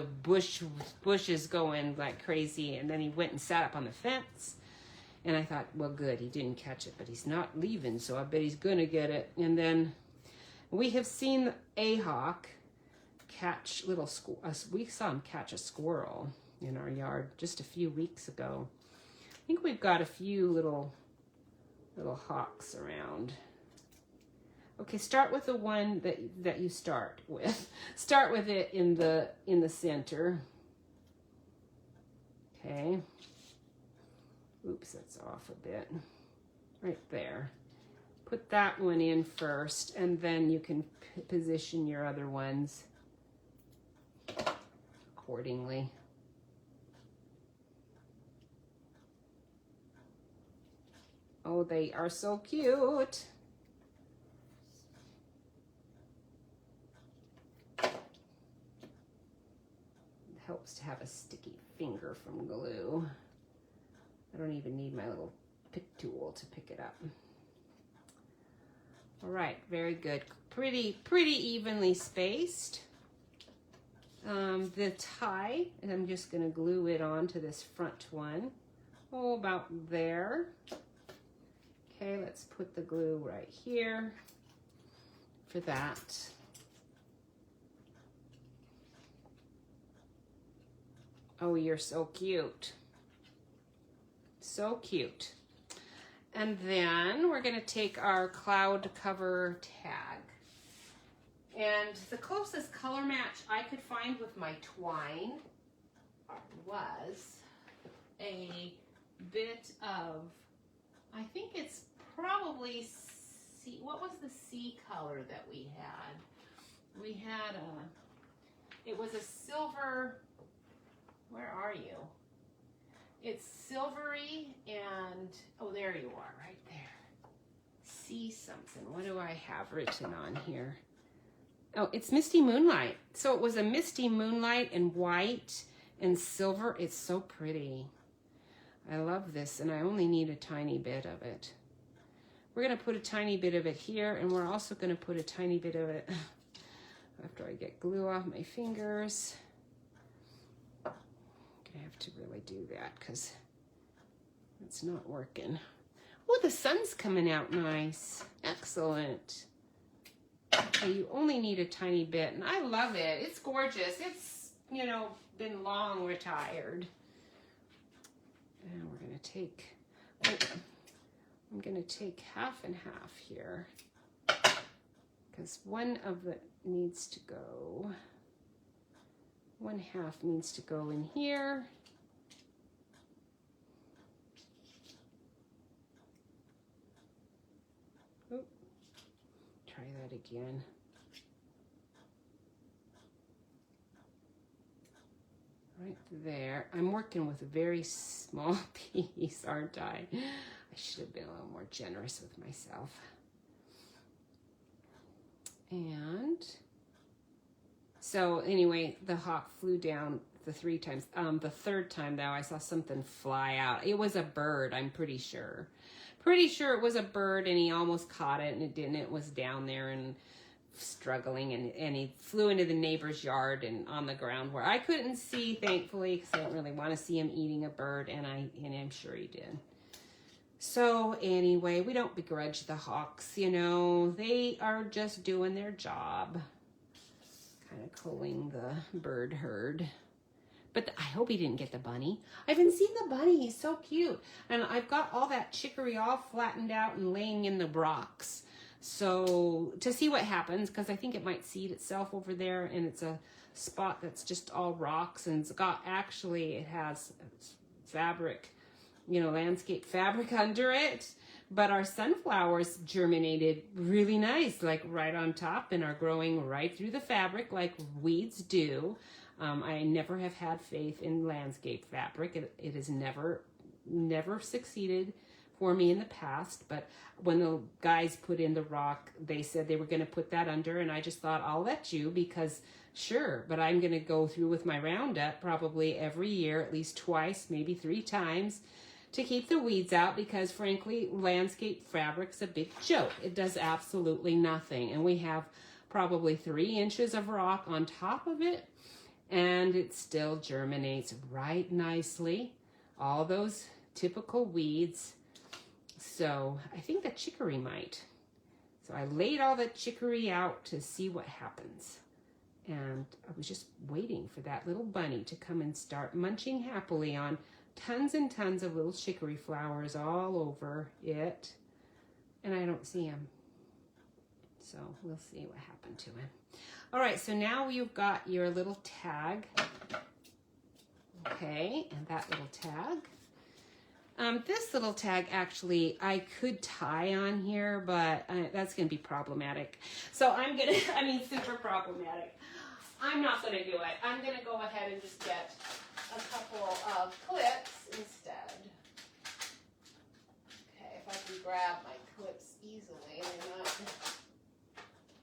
bushes going like crazy. And then he went and sat up on the fence. And I thought, well, good, he didn't catch it, but he's not leaving, so I bet he's gonna get it. And then we have seen a hawk catch we saw him catch a squirrel in our yard just a few weeks ago. I think we've got a few little hawks around. Okay, start with the one that you start with. Start with it in the center. Okay. Oops, that's off a bit. Right there. Put that one in first, and then you can position your other ones accordingly. Oh, they are so cute. It helps to have a sticky finger from glue. I don't even need my little pick tool to pick it up. All right, very good. Pretty evenly spaced. The tie, and I'm just gonna glue it onto this front one. Oh, about there. Okay, let's put the glue right here for that. Oh, you're so cute. So cute. And then we're gonna take our cloud cover tag. And the closest color match I could find with my twine was a bit of, I think it's probably C, what was the C color that we had? We had it was a silver, where are you? It's silvery and, oh, there you are, right there. C something, what do I have written on here? Oh, it's Misty Moonlight. So it was a Misty Moonlight in white and silver. It's so pretty. I love this, and I only need a tiny bit of it. We're gonna put a tiny bit of it here, and we're also gonna put a tiny bit of it after I get glue off my fingers. I'm gonna have to really do that because it's not working. Oh, the sun's coming out nice. Excellent. Okay, you only need a tiny bit, and I love it. It's gorgeous. It's, you know, been long retired. And we're gonna take, I'm gonna take half and half here because one of it needs to go, one half needs to go in here. Oop. Try that again. Right there. I'm working with a very small piece, aren't I? I should have been a little more generous with myself. And so anyway, the hawk flew down the 3 times. The third time though, I saw something fly out. It was a bird, I'm pretty sure. Pretty sure it was a bird, and he almost caught it, and it didn't. It was down there and struggling, and he flew into the neighbor's yard and on the ground where I couldn't see, thankfully, because I didn't really want to see him eating a bird, and I'm sure he did. So anyway, we don't begrudge the hawks, you know, they are just doing their job, kind of culling the bird herd. But I hope he didn't get the bunny. I haven't seen the bunny. He's so cute. And I've got all that chicory all flattened out and laying in the rocks. So to see what happens, because I think it might seed itself over there, and it's a spot that's just all rocks, and it's got, actually it has fabric, you know, landscape fabric under it. But our sunflowers germinated really nice, like right on top, and are growing right through the fabric like weeds do. I never have had faith in landscape fabric. It has never succeeded for me in the past, but when the guys put in the rock, they said they were going to put that under, and I just thought, I'll let you, because sure, but I'm going to go through with my Roundup probably every year, at least twice, maybe 3 times, to keep the weeds out, because frankly, landscape fabric's a big joke. It does absolutely nothing, and we have probably 3 inches of rock on top of it, and it still germinates right nicely. All those typical weeds. So I think the chicory might. So I laid all the chicory out to see what happens. And I was just waiting for that little bunny to come and start munching happily on tons and tons of little chicory flowers all over it. And I don't see him. So we'll see what happened to him. All right, so now you've got your little tag. Okay, and that little tag. This little tag, actually, I could tie on here, but that's going to be problematic. So I'm going to, super problematic. I'm not going to do it. I'm going to go ahead and just get a couple of clips instead. Okay, if I can grab my clips easily and they're not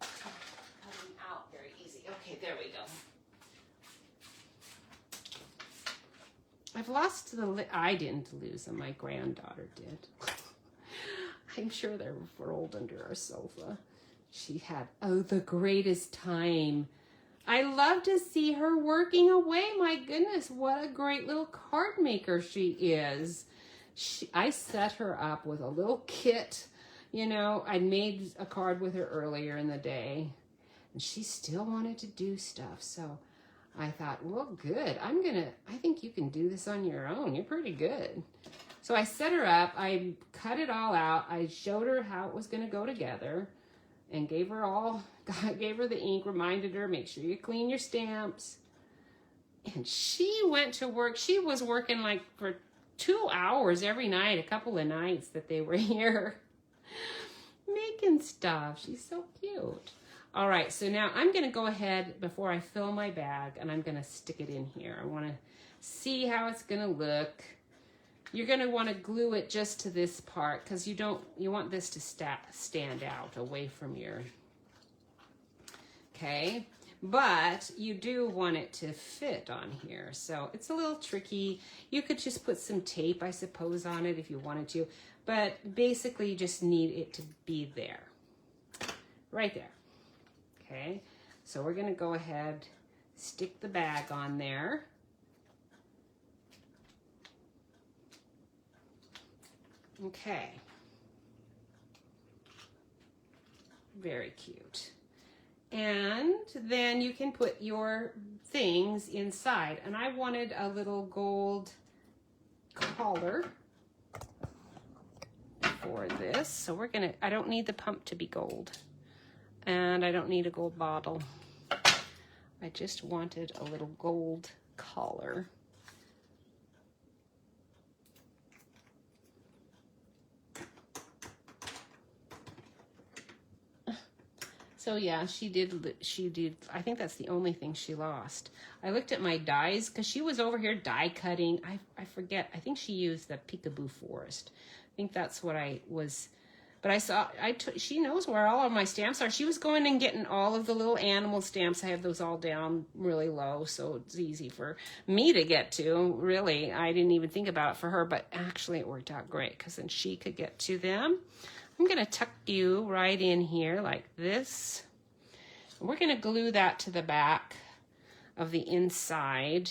coming out very easy. Okay, there we go. I've lost I didn't lose them, my granddaughter did. I'm sure they were rolled under our sofa. She had, the greatest time. I love to see her working away. My goodness, what a great little card maker she is. I set her up with a little kit. You know, I made a card with her earlier in the day, and she still wanted to do stuff. So I thought, well, good. I think you can do this on your own. You're pretty good. So I set her up. I cut it all out. I showed her how it was going to go together and gave her the ink, reminded her, make sure you clean your stamps. And she went to work. She was working like for 2 hours every night, a couple of nights that they were here making stuff. She's so cute. All right, so now I'm going to go ahead before I fill my bag, and I'm going to stick it in here. I want to see how it's going to look. You're going to want to glue it just to this part because you want this to stand out away from your, okay? But you do want it to fit on here. So it's a little tricky. You could just put some tape, I suppose, on it if you wanted to. But basically, you just need it to be there. Right there. Okay? So we're going to go ahead, stick the bag on there. Okay. Very cute. And then you can put your things inside. And I wanted a little gold collar for this. So I don't need the pump to be gold. And I don't need a gold bottle. I just wanted a little gold collar. So yeah, she did, I think that's the only thing she lost. I looked at my dies, because she was over here die cutting. I forget, I think she used the Peekaboo Forest. I think that's what I was, but she knows where all of my stamps are. She was going and getting all of the little animal stamps. I have those all down really low, so it's easy for me to get to, really. I didn't even think about it for her, but actually it worked out great, because then she could get to them. I'm going to tuck you right in here like this. We're going to glue that to the back of the inside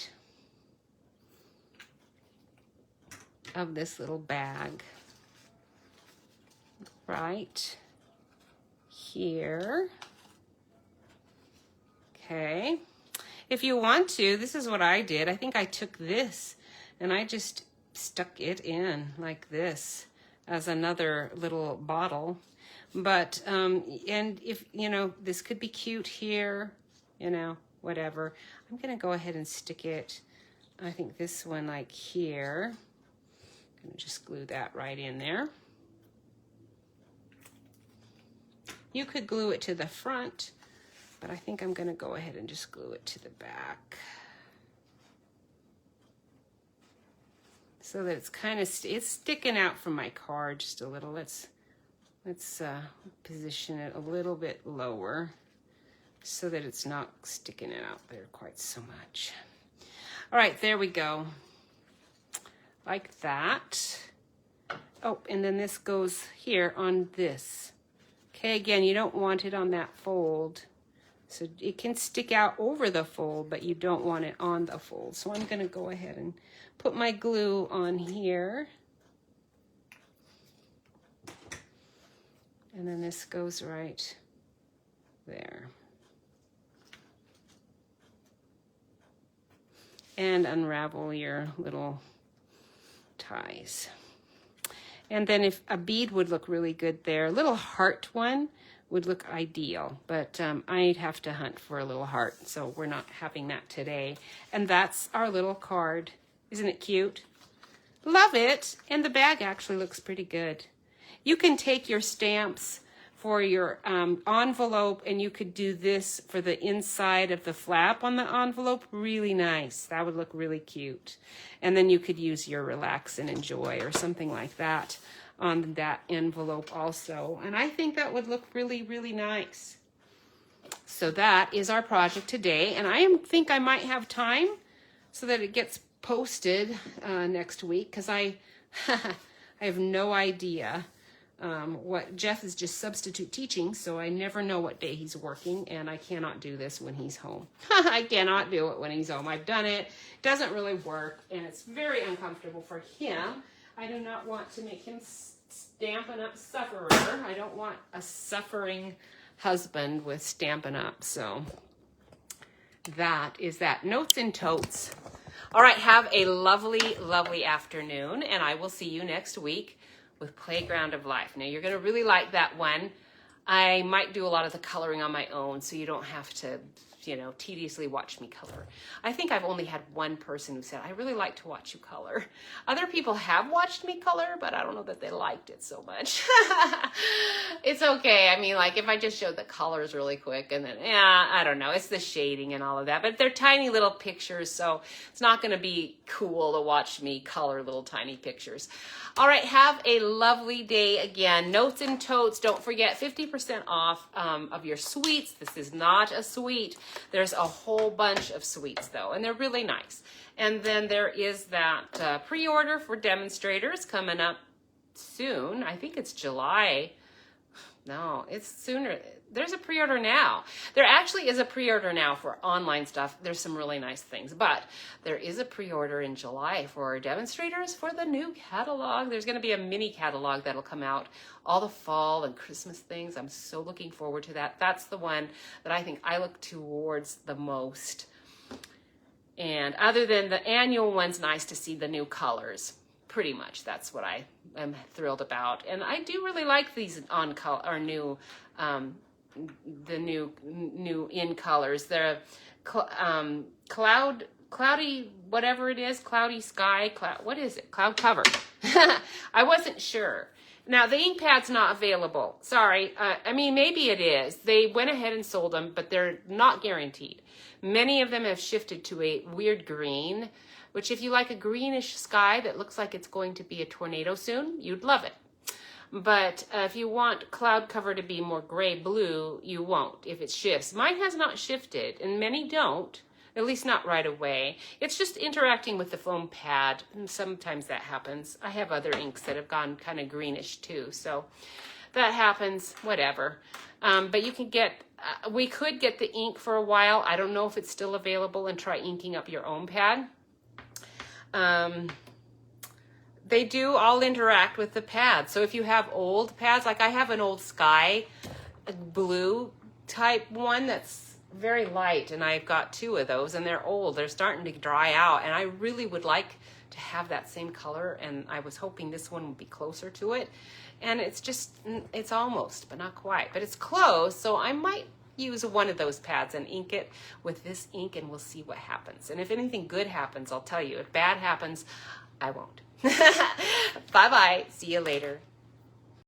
of this little bag. Right here. Okay. If you want to, this is what I did. I think I took this and I just stuck it in like this as another little bottle. But, and if, this could be cute here, whatever. I'm going to go ahead and stick it, I think this one like here. I'm going to just glue that right in there. You could glue it to the front, but I think I'm going to go ahead and just glue it to the back. So that it's kind of, it's sticking out from my card just a little. Let's position it a little bit lower so that it's not sticking it out there quite so much. All right, there we go. Like that. Oh, and then this goes here on this. Okay, again, you don't want it on that fold. So it can stick out over the fold, but you don't want it on the fold. So I'm going to go ahead and put my glue on here. And then this goes right there. And unravel your little ties. And then if a bead would look really good there, a little heart one would look ideal, but I'd have to hunt for a little heart, so we're not having that today. And that's our little card. Isn't it cute? Love it. And the bag actually looks pretty good. You can take your stamps for your envelope, and you could do this for the inside of the flap on the envelope. Really nice. That would look really cute. And then you could use your relax and enjoy or something like that on that envelope also. And I think that would look really, really nice. So that is our project today. And I think I might have time so that it gets posted next week, because I have no idea what Jeff is just substitute teaching, so I never know what day he's working, and I cannot do this when he's home. I cannot do it when he's home. I've done it. It doesn't really work, and it's very uncomfortable for him. I do not want to make him Stampin' Up! Sufferer. I don't want a suffering husband with Stampin' Up! So that is that. Notes and totes. All right, have a lovely, lovely afternoon, and I will see you next week with Playground of Life. Now, you're going to really like that one. I might do a lot of the coloring on my own, so you don't have to, tediously watch me color. I think I've only had one person who said, I really like to watch you color. Other people have watched me color, but I don't know that they liked it so much. It's okay. I mean, like, if I just showed the colors really quick and then, I don't know. It's the shading and all of that. But they're tiny little pictures, so it's not going to be cool to watch me color little tiny pictures. All right, have a lovely day again. Notes and totes. Don't forget 50% off of your sweets. This is not a sweet. There's a whole bunch of sweets, though, and they're really nice. And then there is that pre-order for demonstrators coming up soon. I think it's July. No, it's sooner. There's a pre-order now. There actually is a pre-order now for online stuff. There's some really nice things, but there is a pre-order in July for demonstrators for the new catalog. There's going to be a mini catalog that'll come out, all the fall and Christmas things. I'm so looking forward to that. That's the one that I think I look towards the most. And other than the annual one's nice to see the new colors. Pretty much that's what I am thrilled about. And I do really like these on color or new the new in colors. They're cloudy, whatever it is, cloudy sky, what is it? Cloud cover. I wasn't sure. Now, the ink pad's not available. Sorry. I mean, maybe it is. They went ahead and sold them, but they're not guaranteed. Many of them have shifted to a weird green, which if you like a greenish sky that looks like it's going to be a tornado soon, you'd love it. But if you want cloud cover to be more gray-blue, you won't if it shifts. Mine has not shifted, and many don't, at least not right away. It's just interacting with the foam pad, and sometimes that happens. I have other inks that have gone kind of greenish too, so that happens, whatever. But you can get, we could get the ink for a while. I don't know if it's still available, and try inking up your own pad. They do all interact with the pad. So if you have old pads, like I have an old sky blue type one that's very light, and I've got two of those, and they're old. They're starting to dry out, and I really would like to have that same color, and I was hoping this one would be closer to it. And it's almost, but not quite. But it's close, so I might use one of those pads and ink it with this ink, and we'll see what happens. And if anything good happens, I'll tell you. If bad happens, I won't. Bye-bye. See you later.